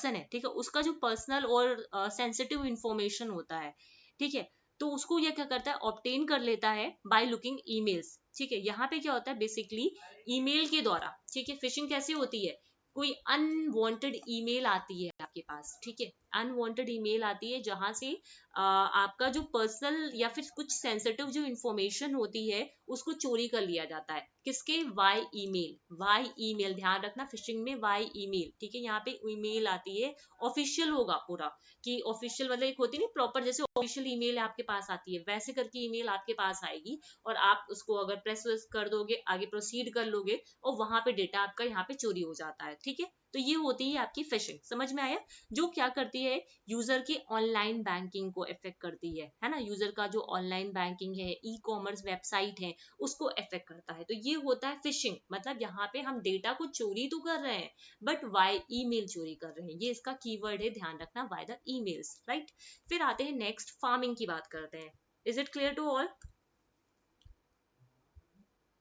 है, ठीक है, उसका जो पर्सनल और सेंसिटिव इंफॉर्मेशन होता है, ठीक है, तो उसको ये क्या करता है? ऑब्टेन कर लेता है बाय लुकिंग ईमेल्स, ठीक है। यहाँ पे क्या होता है? बेसिकली ईमेल के द्वारा, ठीक है। फिशिंग कैसी होती है? कोई अनवांटेड ईमेल आती है आपके पास, ठीक है, अनवांटेड ईमेल आती है जहां से आपका जो पर्सनल या फिर कुछ सेंसिटिव जो इंफॉर्मेशन होती है उसको चोरी कर लिया जाता है, किसके, वाई ईमेल, वाई ईमेल, ध्यान रखना फिशिंग में वाई ईमेल, ठीक है, यहाँ पे ईमेल आती है, ऑफिशियल होगा पूरा, कि ऑफिशियल मतलब एक होती नहीं प्रॉपर, जैसे ऑफिशियल ईमेल आपके पास आती है वैसे करके ईमेल आपके पास आएगी, और आप उसको अगर प्रेस कर दोगे, आगे प्रोसीड कर लोगे, और वहां पे डेटा आपका यहाँ पे चोरी हो जाता है, ठीक है। तो ये होती है आपकी फिशिंग, समझ में आया, जो क्या करती है, यूजर की ऑनलाइन बैंकिंग को इफेक्ट करती है ना, यूजर का जो ऑनलाइन बैंकिंग है, ई कॉमर्स वेबसाइट है, उसको इफेक्ट करता है। तो ये होता है फिशिंग, मतलब यहाँ पे हम डेटा को चोरी तो कर रहे हैं बट वाई ईमेल चोरी कर रहे हैं, ये इसका कीवर्ड है, ध्यान रखना, वाई द ईमेल्स, राइट। फिर आते हैं नेक्स्ट, फार्मिंग की बात करते हैं। Is it clear to all?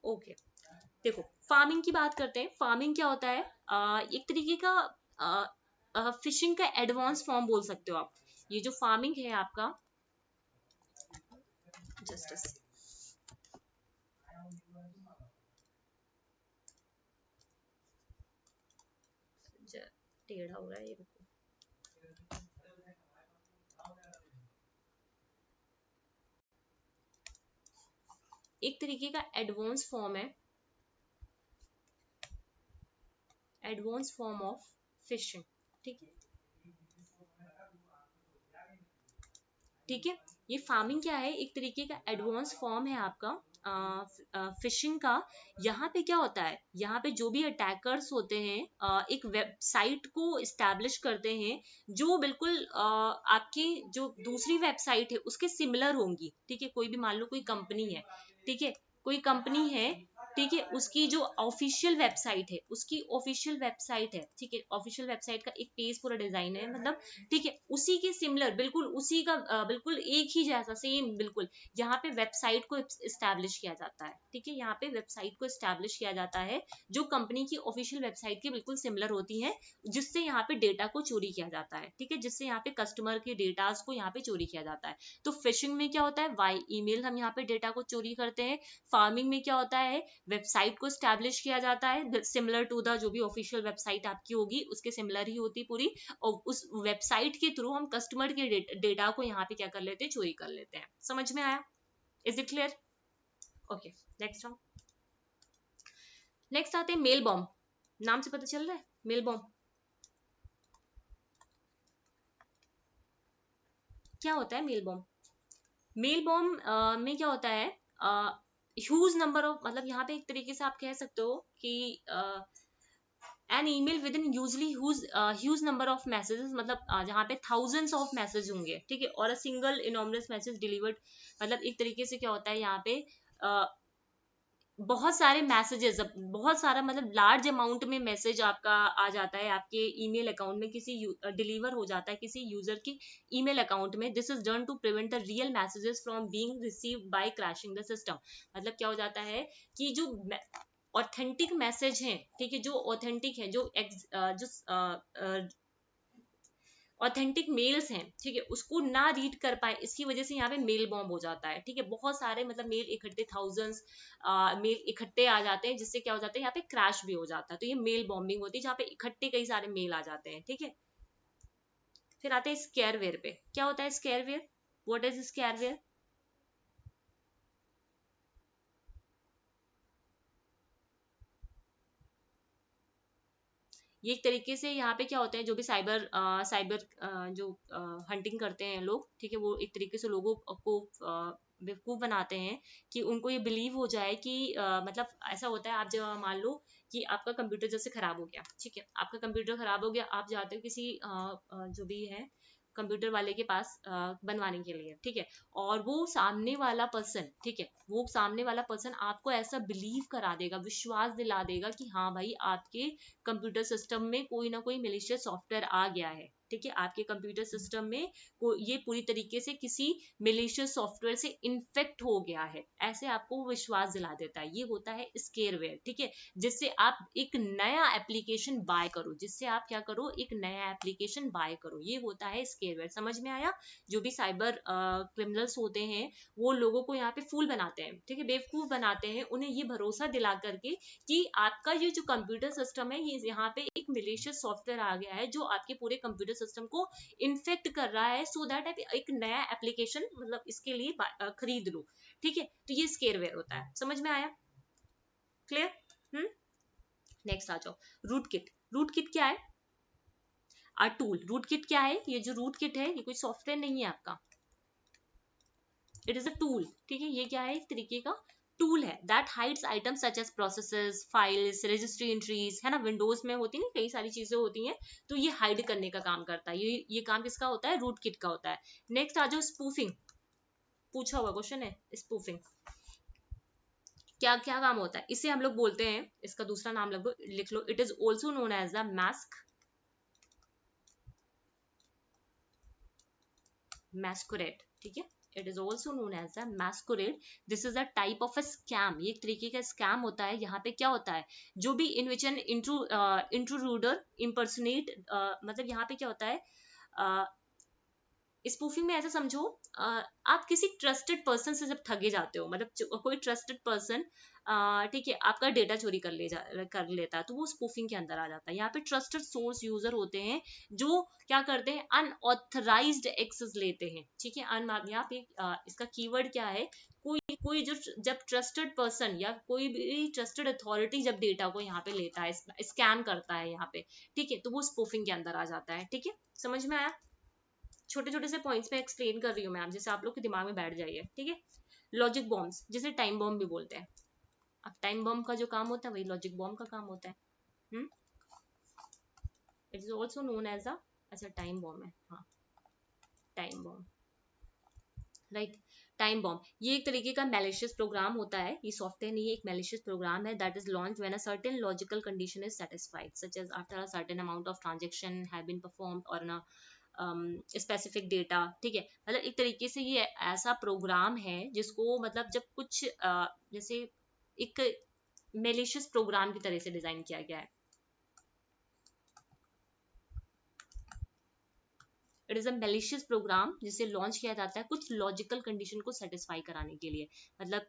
Okay, देखो फार्मिंग की बात करते हैं। फार्मिंग क्या होता है, एक तरीके का फिशिंग का एडवांस फॉर्म बोल सकते हो आप। ये जो फार्मिंग है आपका, जस्ट टेढ़ा हो रहा है ये, रुको। एक तरीके का एडवांस फॉर्म है, एडवांस फॉर्म ऑफ फिशिंग, ठीक है, ठीक है। ये फार्मिंग क्या है, एक तरीके का एडवांस फॉर्म है आपका फिशिंग का। यहाँ पे क्या होता है, यहाँ पे जो भी अटैकर्स होते हैं एक वेबसाइट को इस्टेब्लिश करते हैं जो बिल्कुल आपकी जो दूसरी वेबसाइट है उसके सिमिलर होंगी, ठीक है। कोई भी मान लो कोई कंपनी है, ठीक है, कोई कंपनी है, ठीक है, उसकी जो ऑफिशियल वेबसाइट है, उसकी ऑफिशियल वेबसाइट है, ठीक है, ऑफिशियल वेबसाइट का एक पेज पूरा डिजाइन है, मतलब, ठीक है, उसी के सिमिलर, बिल्कुल उसी का बिल्कुल एक ही जैसा सेम बिल्कुल, यहाँ पे वेबसाइट को इस्टेब्लिश किया जाता है, ठीक है, यहाँ पे वेबसाइट को इस्टेब्लिश किया जाता है जो कंपनी की ऑफिशियल वेबसाइट के बिल्कुल सिमिलर होती है, जिससे यहाँ पे डेटा को चोरी किया जाता है, ठीक है, जिससे यहाँ पे कस्टमर के डेटास को यहाँ पे चोरी किया जाता है। तो फिशिंग में क्या होता है, वाई ईमेल हम यहाँ पे डेटा को चोरी करते हैं। फार्मिंग में क्या होता है, वेबसाइट को स्टैब्लिश किया जाता है सिमिलर टू द जो भी ऑफिशियल वेबसाइट आपकी होगी उसके सिमिलर ही होती पूरी, और उस वेबसाइट के थ्रू हम कस्टमर के डेटा को यहाँ पे क्या कर लेते हैं, चोरी कर लेते हैं। समझ में आया? Is it clear? Okay, next हम, नेक्स्ट आते हैं मेल बॉम्ब। नाम से पता चल रहा है, मेल बॉम्ब क्या होता है। मेल बॉम्ब, मेल बॉम्ब में क्या होता है, ह्यूज नंबर ऑफ, मतलब यहाँ पे एक तरीके से आप कह सकते हो कि an email with in usually huge number of messages, मतलब जहाँ पे थाउजेंड्स ऑफ मैसेज होंगे, ठीक है, और a single enormous message delivered, मतलब एक तरीके से क्या होता है यहाँ पे बहुत सारे मैसेजेस, बहुत सारा मतलब लार्ज अमाउंट में मैसेज आपका आ जाता है आपके ईमेल अकाउंट में, किसी डिलीवर हो जाता है किसी यूजर की ईमेल अकाउंट में। This is done to prevent the real messages from being received by crashing the system. मतलब क्या हो जाता है कि जो ऑथेंटिक मैसेज हैं, ठीक है, जो ऑथेंटिक है, जो ऑथेंटिक मेल्स हैं, ठीक है, उसको ना रीड कर पाए, इसकी वजह से यहाँ पे मेल बॉम्ब हो जाता है, ठीक है। बहुत सारे मतलब मेल इकट्ठे, थाउजेंड्स मेल इकट्ठे आ जाते हैं, जिससे क्या हो जाता है यहाँ पे क्रैश भी हो जाता है। तो ये मेल बॉम्बिंग होती है जहाँ पे इकट्ठे कई सारे मेल आ जाते हैं, ठीक है। फिर आते हैं स्केयरवेयर पे। क्या होता है स्केयरवेयर, व्हाट इज स्केयरवेयर? ये एक तरीके से यहाँ पे क्या होता है, जो भी साइबर जो हंटिंग करते हैं लोग, ठीक है, वो एक तरीके से लोगों को बेवकूफ बनाते हैं कि उनको ये बिलीव हो जाए कि मतलब ऐसा होता है, आप जब मान लो कि आपका कंप्यूटर जैसे खराब हो गया, ठीक है, आपका कंप्यूटर खराब हो गया, आप जाते हो किसी जो भी है कंप्यूटर वाले के पास बनवाने के लिए, ठीक है, और वो सामने वाला पर्सन, ठीक है, वो सामने वाला पर्सन आपको ऐसा बिलीव करा देगा, विश्वास दिला देगा कि हाँ भाई आपके कंप्यूटर सिस्टम में कोई ना कोई मिलिशियस सॉफ्टवेयर आ गया है, ठीक है, आपके कंप्यूटर सिस्टम में ये पूरी तरीके से किसी मेलिशियस सॉफ्टवेयर से इन्फेक्ट हो गया है, ऐसे आपको विश्वास दिला देता है। ये होता है स्केरवेयर, ठीक है, जिससे आप एक नया एप्लीकेशन बाय करो, जिससे आप क्या करो, एक नया एप्लीकेशन बाय करो, ये होता है स्केरवेयर। समझ में आया? जो भी साइबर क्रिमिनल्स होते हैं वो लोगों को यहाँ पे फूल बनाते हैं, ठीक है, बेवकूफ बनाते हैं, उन्हें ये भरोसा दिला करके कि आपका ये जो कंप्यूटर सिस्टम है, ये यहाँ पे एक मिलिशियस सॉफ्टवेयर आ गया है जो आपके पूरे कंप्यूटर सिस्टम को इन्फेक्ट कर रहा है, सो दैट आप एक नया एप्लीकेशन मतलब इसके लिए खरीद लो, ठीक है। तो ये स्केरवेयर होता है। समझ में आया? क्लियर? नेक्स्ट आ जाओ, रूट किट। रूट किट क्या है? आ टूल। रूट किट क्या है? ये जो रूट किट है ये कोई सॉफ्टवेयर नहीं है आपका, इट इज अ टूल, ठीक है। ये क्या है? एक तरीके का टूल है that hides items such as processes, files, registry entries, है ना, विंडोज में होती है कई सारी चीजें होती हैं, तो ये हाइड करने का काम करता है। ये काम किसका होता है? रूट किट का होता है। नेक्स्ट आ जाओ, स्पूफिंग। पूछा हुआ क्वेश्चन है स्पूफिंग, क्या क्या काम होता है? इसे हम लोग बोलते हैं, इसका दूसरा नाम लिख लो, it is also known as the masquerade, ठीक है, it is also known as the masquerade। This is a type of a scam, ये एक तरीके का स्कैम होता है। यहाँ पे क्या होता है, जो भी इन विच एन इंट्रूडर इम्पर्सनेट, मतलब यहाँ पे क्या होता है, स्पूफिंग में ऐसा समझो, आप किसी ट्रस्टेड पर्सन से जब ठगे जाते हो, मतलब कोई ट्रस्टेड पर्सन, ठीक है, आपका डेटा चोरी कर लेता है, तो वो स्पूफिंग के अंदर आ जाता है। यहाँ पे ट्रस्टेड सोर्स यूजर होते हैं जो क्या करते हैं, अनऑथराइज्ड एक्सेस लेते हैं, ठीक है। यहाँ पे इसका कीवर्ड क्या है, कोई कोई जो जब ट्रस्टेड पर्सन या कोई भी ट्रस्टेड अथॉरिटी जब डेटा को यहाँ पे लेता है, स्कैम करता है यहाँ पे, ठीक है, तो वो स्पूफिंग के अंदर आ जाता है, ठीक है। समझ में आया? छोटे छोटे से पॉइंट्स में एक्सप्लेन कर रही हूँ मैं, जैसे आप लोग के दिमाग में बैठ जाइए, ठीक है। लॉजिक बॉम्ब्स, जिसे टाइम बॉम्ब भी बोलते हैं। अब टाइम बॉम्ब का जो काम होता है वही लॉजिक बॉम्ब का काम होता है। It is also known as a, अच्छा टाइम बॉम्ब है, हाँ, time bomb, right. Time bomb ये एक तरीके का मैलिशियस प्रोग्राम होता है, ये सॉफ्टवेयर नहीं है, एक मैलिशियस प्रोग्राम है that is launch when a certain logical condition is satisfied, such as after a certain amount of transaction have been performed और ना स्पेसिफिक डेटा, ठीक है। मतलब एक तरीके से ये ऐसा प्रोग्राम है जिसको मतलब जब कुछ जैसे एक मेलिशियस प्रोग्राम की तरह से डिजाइन किया गया है। It is a malicious program जिसे लॉन्च किया जाता है कुछ लॉजिकल कंडीशन को सेटिस्फाई कराने के लिए, मतलब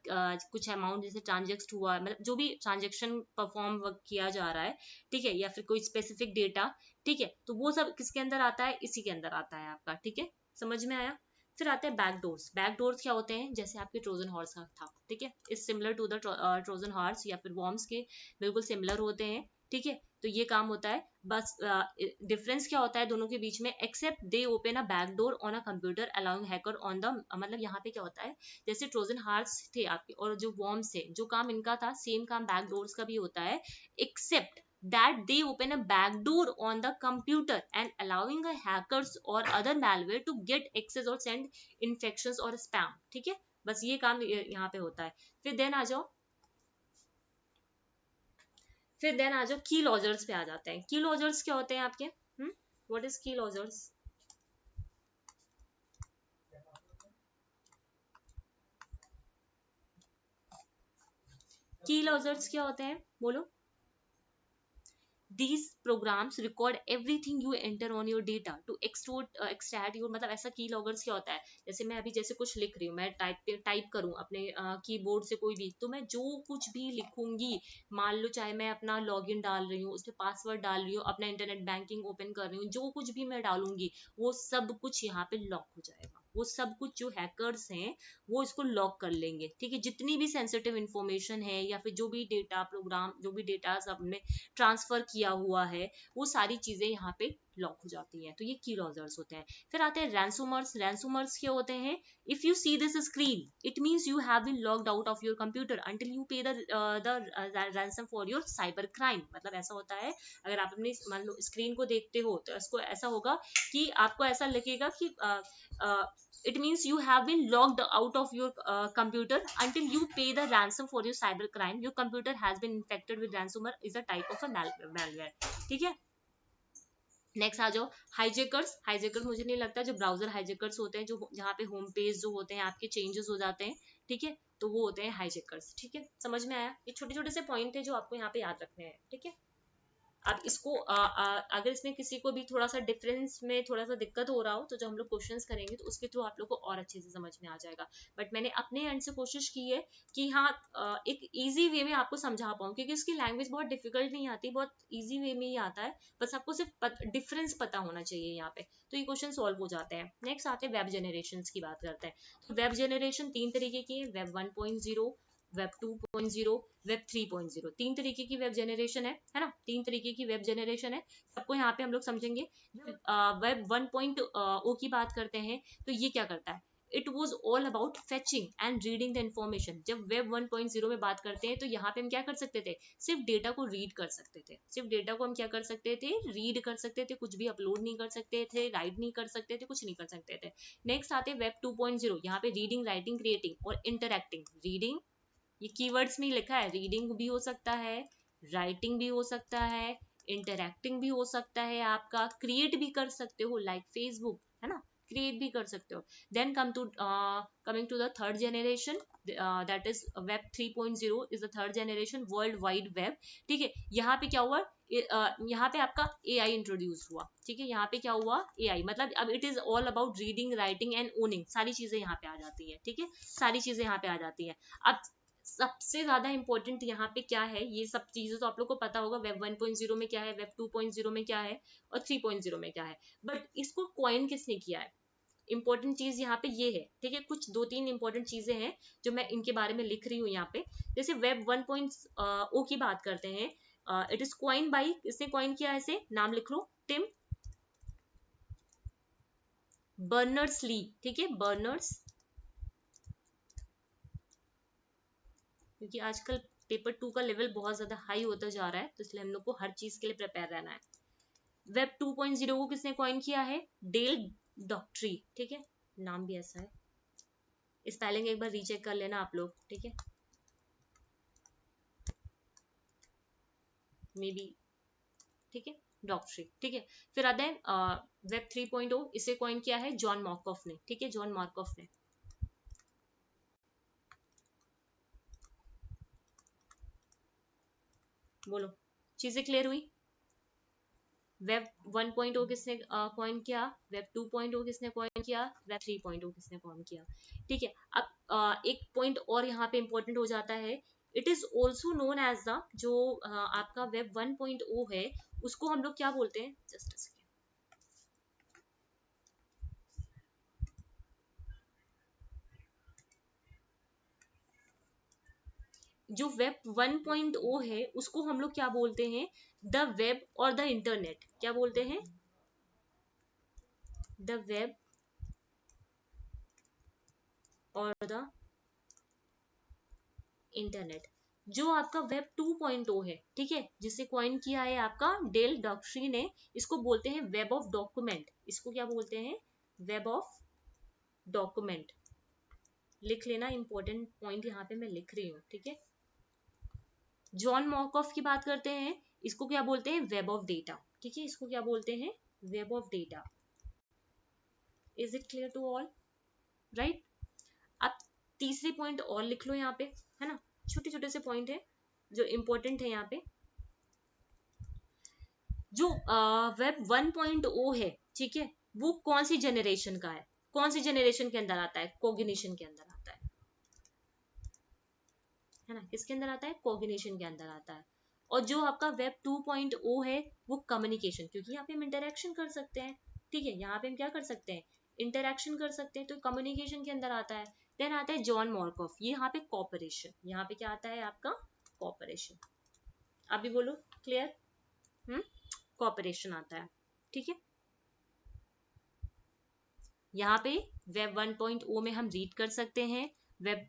कुछ अमाउंट जैसे ट्रांजेक्ट हुआ, मतलब जो भी ट्रांजेक्शन परफॉर्म किया जा रहा है, ठीक है, या फिर कोई स्पेसिफिक डेटा, ठीक है, तो वो सब किसके अंदर आता है? इसी के अंदर आता है आपका, ठीक है। समझ में आया? फिर आते हैं बैकडोर्स। बैकडोर्स क्या होते हैं? जैसे आपके ट्रोजन हॉर्स का था, ठीक है, is similar to the Trojan horse या फिर वॉर्म्स के बिल्कुल सिमिलर होते हैं, ठीक है। तो ये काम होता है, बस डिफरेंस क्या होता है दोनों के बीच में, except they open a backdoor on a computer allowing hacker on the, मतलब यहाँ पे क्या होता है, जैसे ट्रोजन हार्ट्स थे आपके और जो वॉर्म्स थे, जो काम इनका था सेम काम बैकडोर्स का भी होता है, accept that they open a backdoor on the computer and allowing a hackers or other malware to get access or send infections or spam, ठीक है, बस ये काम यहाँ पे होता है। फिर देन आ जाओ, की लॉजर्स पे आ जाते हैं। की लॉजर्स क्या होते हैं आपके? व्हाट इज की लॉजर्स? की लॉजर्स क्या होते हैं बोलो? These programs record everything you enter on your data to extract your, मतलब ऐसा की लॉगर्स क्या होता है, जैसे मैं अभी जैसे कुछ लिख रही हूँ, मैं टाइप करूँ अपने कीबोर्ड से कोई भी, तो मैं जो कुछ भी लिखूंगी, मान लो चाहे मैं अपना लॉगिन डाल रही हूँ, उसमें पासवर्ड डाल रही हूँ, अपना इंटरनेट बैंकिंग ओपन कर रही हूँ, जो कुछ भी मैं डालूंगी वो सब कुछ यहाँ पे लॉक हो जाएगा। वो सब कुछ जो हैकर्स हैं वो इसको लॉक कर लेंगे, ठीक है। जितनी भी सेंसिटिव इंफॉर्मेशन है या फिर जो भी डेटा प्रोग्राम, जो भी डेटा हमने ट्रांसफर किया हुआ है, वो सारी चीजें यहाँ पे लॉक हो जाती हैं। तो ये की लॉजर्स होते हैं। फिर आते हैं रैंसमर्स। रैंसमर्स क्या होते हैं? If you see this screen it means you have been locked out of your computer until you pay the ransom for your cyber crime. मतलब ऐसा होता है, अगर आप अपनी मान लो स्क्रीन को देखते हो तो इसको ऐसा होगा कि आपको ऐसा लगेगा कि it means you have been logged out of your computer until you pay the ransom for your cyber crime. Your computer has been infected with ransomware is a type of a malware, ठीक है। Next आ जाओ hijackers. Hijackers मुझे नहीं लगता, जो browser hijackers होते हैं, जो जहाँ पे होम पेज जो होते हैं आपके चेंजेस हो जाते हैं, ठीक है, तो वो होते हैं हाईजेकर्स। ठीक है, समझ में आया? ये छोटे छोटे से पॉइंट है जो आपको यहाँ पे याद रखने हैं। ठीक है, अब इसको अगर इसमें किसी को भी थोड़ा सा डिफरेंस में थोड़ा सा दिक्कत हो रहा हो, तो जो हम लोग क्वेश्चंस करेंगे तो उसके थ्रू आप लोग को और अच्छे से समझ में आ जाएगा। बट मैंने अपने एंड से कोशिश की है कि हाँ एक इजी वे में आपको समझा पाऊँ, क्योंकि इसकी लैंग्वेज बहुत डिफिकल्ट नहीं आती, बहुत ईजी वे में ही आता है, बस आपको सिर्फ डिफरेंस पता होना चाहिए यहाँ पे, तो ये क्वेश्चन सॉल्व हो जाते हैं। नेक्स्ट आते हैं वेब जनरेशन की बात करते हैं। तो वेब जनरेशन 3 तरीके की है, वेब 1.0, वेब 2.0, वेब 3.0, 3 तरीके की वेब जनरेशन है ना, 3 तरीके की वेब जनरेशन है। सबको यहाँ पे हम लोग समझेंगे। वेब 1.0 की बात करते हैं, तो ये क्या करता है? It was all about fetching and reading the information. जब वेब 1.0 में बात करते हैं, तो यहाँ पे हम क्या कर सकते थे? सिर्फ डेटा को रीड कर सकते थे, सिर्फ डेटा को हम क्या कर सकते थे? रीड कर सकते थे, कुछ भी अपलोड नहीं कर सकते थे, राइट नहीं कर सकते थे, कुछ नहीं कर सकते थे। नेक्स्ट आते वेब 2.0, यहाँ पे रीडिंग, राइटिंग, क्रिएटिंग और इंटरैक्टिंग। रीडिंग, ये कीवर्ड्स में लिखा है, रीडिंग भी हो सकता है, राइटिंग भी हो सकता है, इंटरैक्टिंग भी हो सकता है, आपका क्रिएट भी कर सकते हो, लाइक फेसबुक, है ना, क्रिएट भी कर सकते हो। Then coming to the third generation, that is web 3.0 is the third generation, world wide web. ठीक है, यहाँ पे क्या हुआ? यहाँ पे आपका AI इंट्रोड्यूस हुआ। ठीक है, यहाँ पे क्या हुआ? AI, मतलब अब it is all about reading, writing and owning, सारी चीजें यहाँ पे आ जाती है। ठीक है, सारी चीजें यहाँ पे आ जाती है। अब सबसे ज्यादा इंपॉर्टेंट यहाँ पे क्या है, ये सब चीजें तो आप लोग को पता होगा, वेब 1.0 में क्या है, वेब 2.0 में क्या है और 3.0 में क्या है, बट इसको कॉइन किसने किया है? इंपॉर्टेंट चीज यहाँ पे ये है। ठीक है, कुछ 2-3 इंपॉर्टेंट चीजें हैं जो मैं इनके बारे में लिख रही हूँ यहाँ पे। जैसे वेब 1.0 की बात करते हैं, इट इज कॉइन बाई, इसने कॉइन किया है, इसे नाम लिख लो, टिम बर्नर्स ली। ठीक है, बर्नर्स, क्योंकि आजकल पेपर 2 का लेवल बहुत ज्यादा हाई होता जा रहा है, तो इसलिए हम लोग को हर चीज के लिए प्रिपेयर रहना है। वेब 2.0 को किसने कॉइन किया है? डेल डॉक्ट्री। ठीक है, नाम भी ऐसा है, स्पेलिंग एक बार रीचेक कर लेना आप लोग। ठीक है, मे बी, ठीक है, डॉक्ट्री। ठीक है, फिर आता है वेब 3.0, इसे कॉइन किया है जॉन मार्कॉफ ने। ठीक है, जॉन मार्कॉफ ने। बोलो, चीजें क्लियर हुई? वेब 1.0 किसने कॉइन किया? वेब 2.0 किसने कॉइन किया? वेब 3.0 किसने कॉइन किया? ठीक है, अब एक पॉइंट और यहाँ पे इंपॉर्टेंट हो जाता है। It is also known as the, जो आपका वेब 1.0 है, उसको हम लोग क्या बोलते हैं? जस्ट अ सेकेंड, जो वेब 1.0 है उसको हम लोग क्या बोलते हैं? द वेब और द इंटरनेट। क्या बोलते हैं? द वेब और द इंटरनेट। जो आपका वेब 2.0 है, ठीक है, जिसे कॉइन किया है आपका डेल डॉक्ट्री ने, इसको बोलते हैं वेब ऑफ डॉक्यूमेंट। इसको क्या बोलते हैं? Web of document. लिख लेना, इंपॉर्टेंट पॉइंट यहाँ पे मैं लिख रही हूँ। ठीक है, जॉन मॉर्कॉफ की बात करते हैं, इसको क्या बोलते हैं? Web of data. ठीक है, इसको क्या बोलते हैं? Web of data. Is it clear to all? Right. अब तीसरी पॉइंट और लिख लो यहाँ पे, है ना, छोटे छोटे से पॉइंट है जो इंपॉर्टेंट है यहाँ पे। जो वेब 1.0 है, ठीक है, वो कौन सी जनरेशन का है? कौन सी जनरेशन के अंदर आता है? कोग्निशन के अंदर आता है ना, किसके अंदर आता है? कोग्निशन के अंदर आता है। और जो आपका वेब 2.0 है, वो कम्युनिकेशन, क्योंकि यहाँ पे हम इंटरेक्शन कर सकते हैं। ठीक है, यहाँ पे हम क्या कर सकते हैं? इंटरेक्शन कर सकते हैं, तो कम्युनिकेशन के अंदर आता है। देन आता है जॉन मॉर्कॉफ, ये यहाँ पे कॉपरेशन, यहाँ पे क्या आता है आपका? कॉपरेशन। अभी बोलो, क्लियर? कॉपरेशन आता है। ठीक है, यहाँ पे वेब 1.0 में हम रीड कर सकते हैं, वेब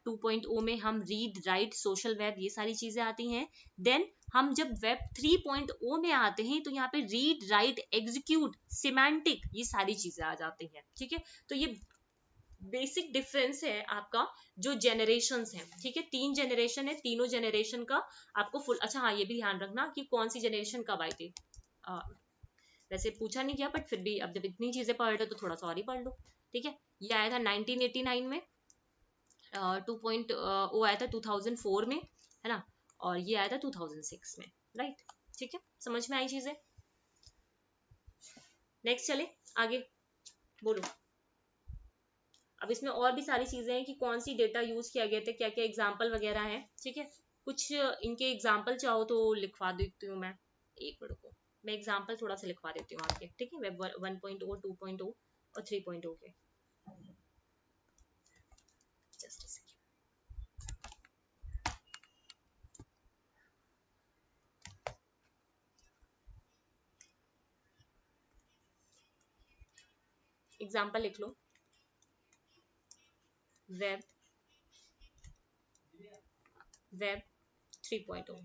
2.0 में हम रीड, राइट, सोशल वेब, ये सारी चीजें आती हैं। देन हम जब वेब 3.0 में आते हैं, तो यहाँ पे रीड, राइट, एग्जीक्यूट, सिमेंटिक, ये सारी चीजें आ जाती हैं। ठीक है, तो ये बेसिक डिफरेंस है आपका, जो जनरेशन्स हैं। ठीक है, 3 जनरेशन है, तीनों जनरेशन का आपको फुल, अच्छा हाँ, ये भी ध्यान रखना कि कौन सी जनरेशन कब आई थी। वैसे पूछा नहीं गया, बट फिर भी अब जब इतनी चीजें पढ़ रहे हो तो थोड़ा सा और ही पढ़ लो, ठीक है। ये आया था 1989 में, 2.0 आया था 2004 में, है ना, और ये आया था 2006 में, राइट, ठीक है, समझ में आई चीजें। नेक्स्ट चले आगे, बोलो। अब इसमें और भी सारी चीजें हैं कि कौन सी डेटा यूज किया गया था, क्या क्या एग्जाम्पल वगैरह है, ठीक है। कुछ इनके एग्जाम्पल चाहो तो लिखवा देती हूँ मैं, एक मिनट को मैं एग्जाम्पल थोड़ा सा लिखवा देती हूँ आपके, ठीक है, वेब 1.0, 2.0 और 3.0 के। जस्ट एग्जाम्पल लिख लो, वेब 3.0,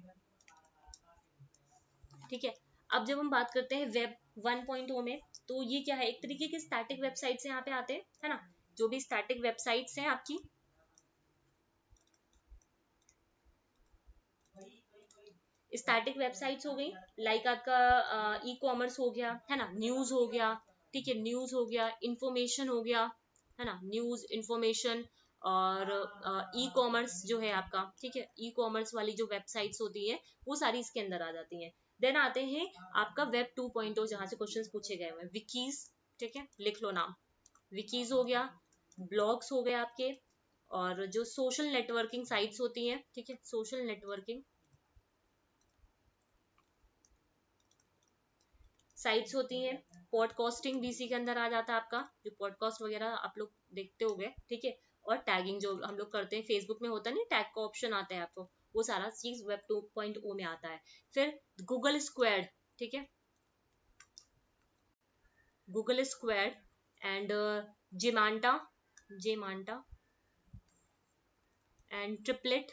ठीक है। अब जब हम बात करते हैं वेब 1.0 में, तो ये क्या है, एक तरीके के स्टैटिक वेबसाइट्स यहाँ पे आते हैं, है ना, जो भी स्टैटिक वेबसाइट्स हैं आपकी, स्टैटिक वेबसाइट्स हो गई, लाइक आपका ई कॉमर्स हो गया, है ना, न्यूज हो गया, ठीक है, न्यूज हो गया, इंफॉर्मेशन हो गया, है ना, न्यूज इंफॉर्मेशन, और ई कॉमर्स जो है आपका, ठीक है, ई कॉमर्स वाली जो वेबसाइट्स होती है वो सारी इसके अंदर आ जाती हैं। देन आते हैं आपका वेब 2.0, जहां से क्वेश्चंस पूछे गए हुए, विकीज, ठीक है, लिख लो नाम, विकीज हो गया, ब्लॉग्स हो गए आपके, और जो सोशल नेटवर्किंग साइट्स होती हैं, ठीक है, सोशल नेटवर्किंग साइट्स होती हैं, पॉडकास्टिंग भी इसी के अंदर आ जाता है आपका, जो पॉडकास्ट वगैरह आप लोग देखते होंगे, ठीक है, और टैगिंग जो हम लोग करते हैं, फेसबुक में होता है नहीं, टैग का ऑप्शन आता है आपको, वो सारा चीज वेब 2.0 में आता है। फिर गूगल स्क्वाड, ठीक है, गूगल स्क्वाड एंड जेमांटा, जेमांटा एंड ट्रिपलेट,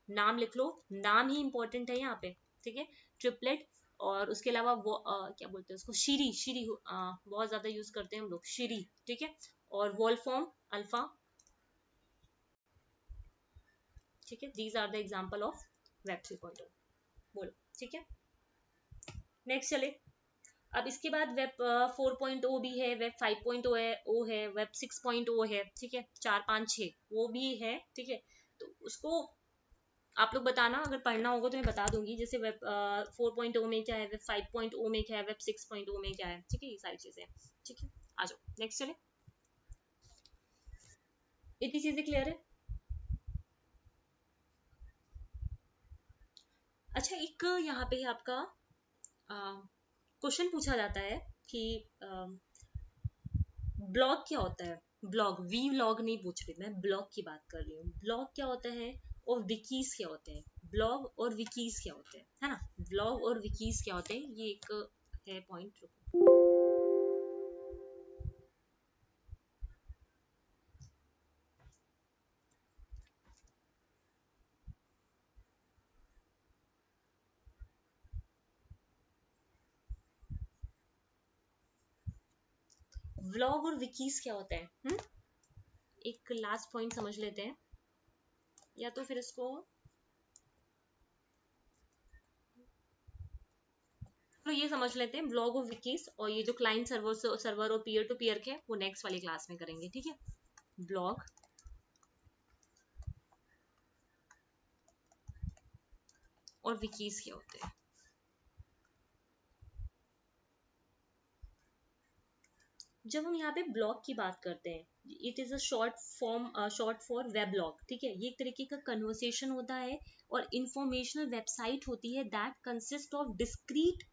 नाम लिख लो, नाम ही इंपॉर्टेंट है यहाँ पे, ठीक है, ट्रिपलेट, और उसके अलावा वो क्या बोलते हैं उसको, शीरी, शीरी बहुत ज्यादा यूज करते हैं हम लोग, शीरी, ठीक है, और वॉलफॉर्म अल्फा, ठीक है, these are the example of web 3.0, बोलो, ठीक है। नेक्स्ट चले, अब इसके बाद वेब 4.0 भी है, वेब 5.0 है, ओ है, वेब 6.0 है, ठीक है, 4 5 6 वो भी है, ठीक है, तो उसको आप लोग बताना, अगर पढ़ना होगा तो मैं बता दूंगी, जैसे वेब 4.0 में क्या है, वेब 5.0 में क्या है, वेब 6.0 में क्या है, ठीक है, ये सारी चीजें, ठीक है, आ जाओ नेक्स्ट चले, इतनी चीजें क्लियर है। अच्छा, एक यहाँ पे आपका क्वेश्चन पूछा जाता है कि ब्लॉग क्या होता है, ब्लॉग, वी व्लॉग नहीं पूछ रही मैं, ब्लॉग की बात कर रही हूँ, ब्लॉग क्या होता है और विकीज क्या होते हैं, ब्लॉग और विकीज क्या होते हैं, है ना, ब्लॉग और विकीज क्या होते हैं, ये एक है पॉइंट। व्लॉग और विकीज क्या होता है, एक लास्ट पॉइंट समझ लेते हैं, या तो फिर इसको तो ये समझ लेते हैं, ब्लॉग और विकीज, और ये जो क्लाइंट सर्वर सर्वर और पीयर टू पीयर के, वो नेक्स्ट वाली क्लास में करेंगे, ठीक है। ब्लॉग और विकीज क्या होते हैं, जब हम यहाँ पे ब्लॉग की बात करते हैं, it is a short form, short for weblog, ठीक है, ये एक तरीके का कन्वर्सेशन होता है और इंफॉर्मेशनल वेबसाइट होती है that consist of discrete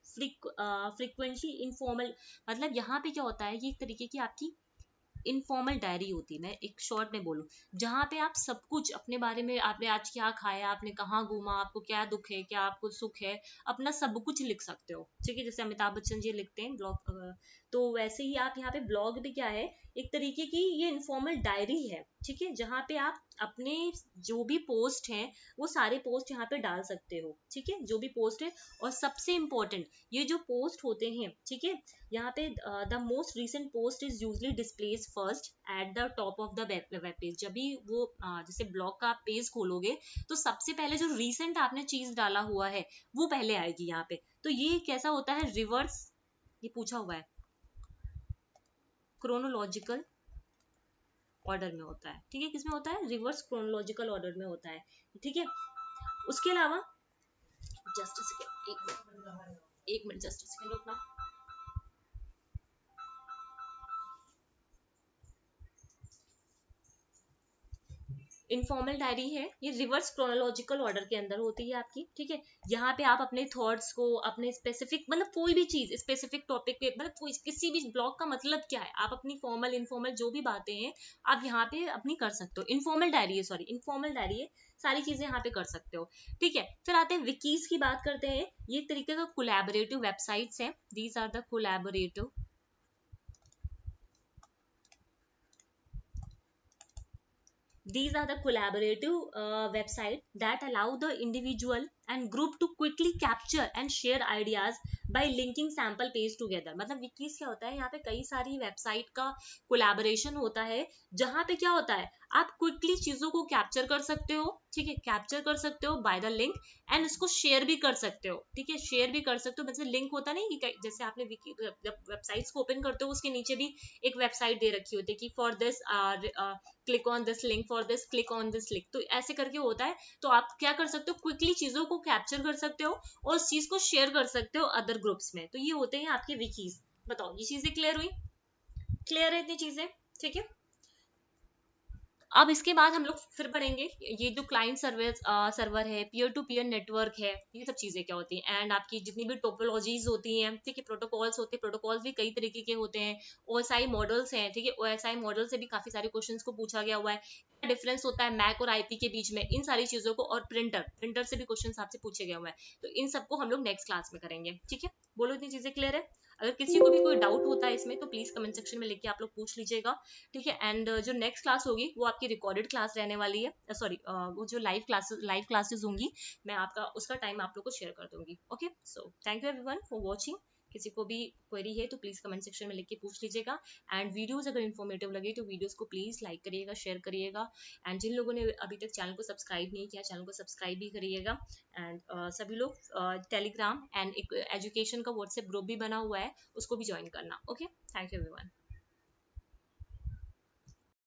frequently informal, मतलब यहाँ पे क्या होता है, ये एक तरीके की आपकी इनफॉर्मल डायरी होती है, मैं एक शॉर्ट में बोलूं, जहां पे आप सब कुछ अपने बारे में, आपने आज क्या खाया, आपने कहाँ घूमा, आपको क्या दुख है, क्या आपको सुख है, अपना सब कुछ लिख सकते हो, ठीक है, जैसे अमिताभ बच्चन जी लिखते हैं ब्लॉग, तो वैसे ही आप यहाँ पे ब्लॉग भी क्या है, एक तरीके की ये इनफॉर्मल डायरी है, ठीक है, जहाँ पे आप अपने जो भी पोस्ट हैं वो सारे पोस्ट यहाँ पे डाल सकते हो, ठीक है, जो भी पोस्ट है, और सबसे इम्पोर्टेंट, ये जो पोस्ट होते हैं, ठीक है, यहाँ पे the most recent post is usually displace first at the top of the web page, जब भी वो जैसे ब्लॉग का आप पेज खोलोगे तो सबसे पहले जो रिसेंट आपने चीज डाला हुआ है वो पहले आएगी यहाँ पे, तो ये कैसा होता है, रिवर्स ये पूछा हुआ है, क्रोनोलॉजिकल ऑर्डर में होता है, ठीक है, किसमें होता है, रिवर्स क्रोनोलॉजिकल ऑर्डर में होता है, ठीक है। उसके अलावा जस्ट सेकेंड, एक मिनट जस्ट सेकेंड रुकना। इनफॉर्मल डायरी है, ये रिवर्स क्रोनोलॉजिकल ऑर्डर के अंदर होती है आपकी, ठीक है। यहाँ पे आप अपने थॉट्स को, अपने स्पेसिफिक मतलब कोई भी चीज स्पेसिफिक टॉपिक पे, मतलब कोई किसी भी ब्लॉग का मतलब क्या है, आप अपनी फॉर्मल इनफॉर्मल जो भी बातें हैं आप यहाँ पे अपनी कर सकते हो। इनफॉर्मल डायरी है, सॉरी इनफॉर्मल डायरी है, सारी चीजें यहाँ पे कर सकते हो, ठीक है। फिर आते हैं विकीज की बात करते हैं। ये एक तरीके का कोलैबोरेटिव वेबसाइट्स हैं, these are the collaborative, these are the collaborative website that allow the individual and group to quickly capture and share ideas by linking sample page together। मतलब विकीज क्या होता है, यहाँ पे कई सारी वेबसाइट का कोलैबोरेशन होता है, जहां पे क्या होता है, आप क्विकली चीजों को कैप्चर कर सकते हो, ठीक है, कैप्चर कर सकते हो बाय द लिंक, एंड इसको शेयर भी कर सकते हो, ठीक है, शेयर भी कर सकते हो। मतलब लिंक होता नहीं कि जैसे आपने वेबसाइट्स को ओपन करते हो उसके नीचे भी एक वेबसाइट दे रखी होती है कि for this click on this link, for this click on this link, तो ऐसे करके होता है। तो आप क्या कर सकते हो, क्विकली चीजों को कैप्चर कर सकते हो और उस चीज को शेयर कर सकते हो अदर ग्रुप्स में। तो ये होते हैं आपके विकीज। बताओ ये चीजें क्लियर हुई, क्लियर है इतनी चीजें, ठीक है। अब इसके बाद हम लोग फिर पढ़ेंगे ये जो क्लाइंट सर्विस सर्वर है, पीयर टू पीयर नेटवर्क है, ये सब चीजें क्या होती हैं, एंड आपकी जितनी भी टोपोलॉजीज होती हैं, ठीक है, प्रोटोकॉल्स होते हैं, प्रोटोकॉल्स भी कई तरीके के होते हैं, ओएसआई मॉडल्स हैं, ठीक है, ओएसआई मॉडल से भी काफी सारे क्वेश्चंस को पूछा गया हुआ है, क्या डिफरेंस होता है मैक और आईपी के बीच में, इन सारी चीजों को, और प्रिंटर से भी क्वेश्चन आपसे पूछे गए हुए हैं। तो इन सबको हम लोग नेक्स्ट क्लास में करेंगे, ठीक है। बोलो इतनी चीजें क्लियर है। अगर किसी को भी कोई डाउट होता है इसमें तो प्लीज कमेंट सेक्शन में लिख के आप लोग पूछ लीजिएगा, ठीक है। एंड जो नेक्स्ट क्लास होगी वो आपकी रिकॉर्डेड क्लास रहने वाली है, सॉरी वो जो लाइव क्लासेस होंगी, मैं आपका उसका टाइम आप लोग को शेयर कर दूंगी। Okay, so thank you everyone for watching. किसी को भी क्वेरी है तो प्लीज कमेंट सेक्शन में लिख के पूछ लीजिएगा। एंड वीडियोस अगर इन्फॉर्मेटिव लगे तो वीडियोस को प्लीज लाइक करिएगा, शेयर करिएगा। एंड जिन लोगों ने अभी तक चैनल को सब्सक्राइब नहीं किया, चैनल को सब्सक्राइब भी करिएगा। एंड सभी लोग टेलीग्राम एंड एक एजुकेशन का व्हाट्सएप ग्रुप भी बना हुआ है, उसको भी ज्वाइन करना। Okay, thank you everyone.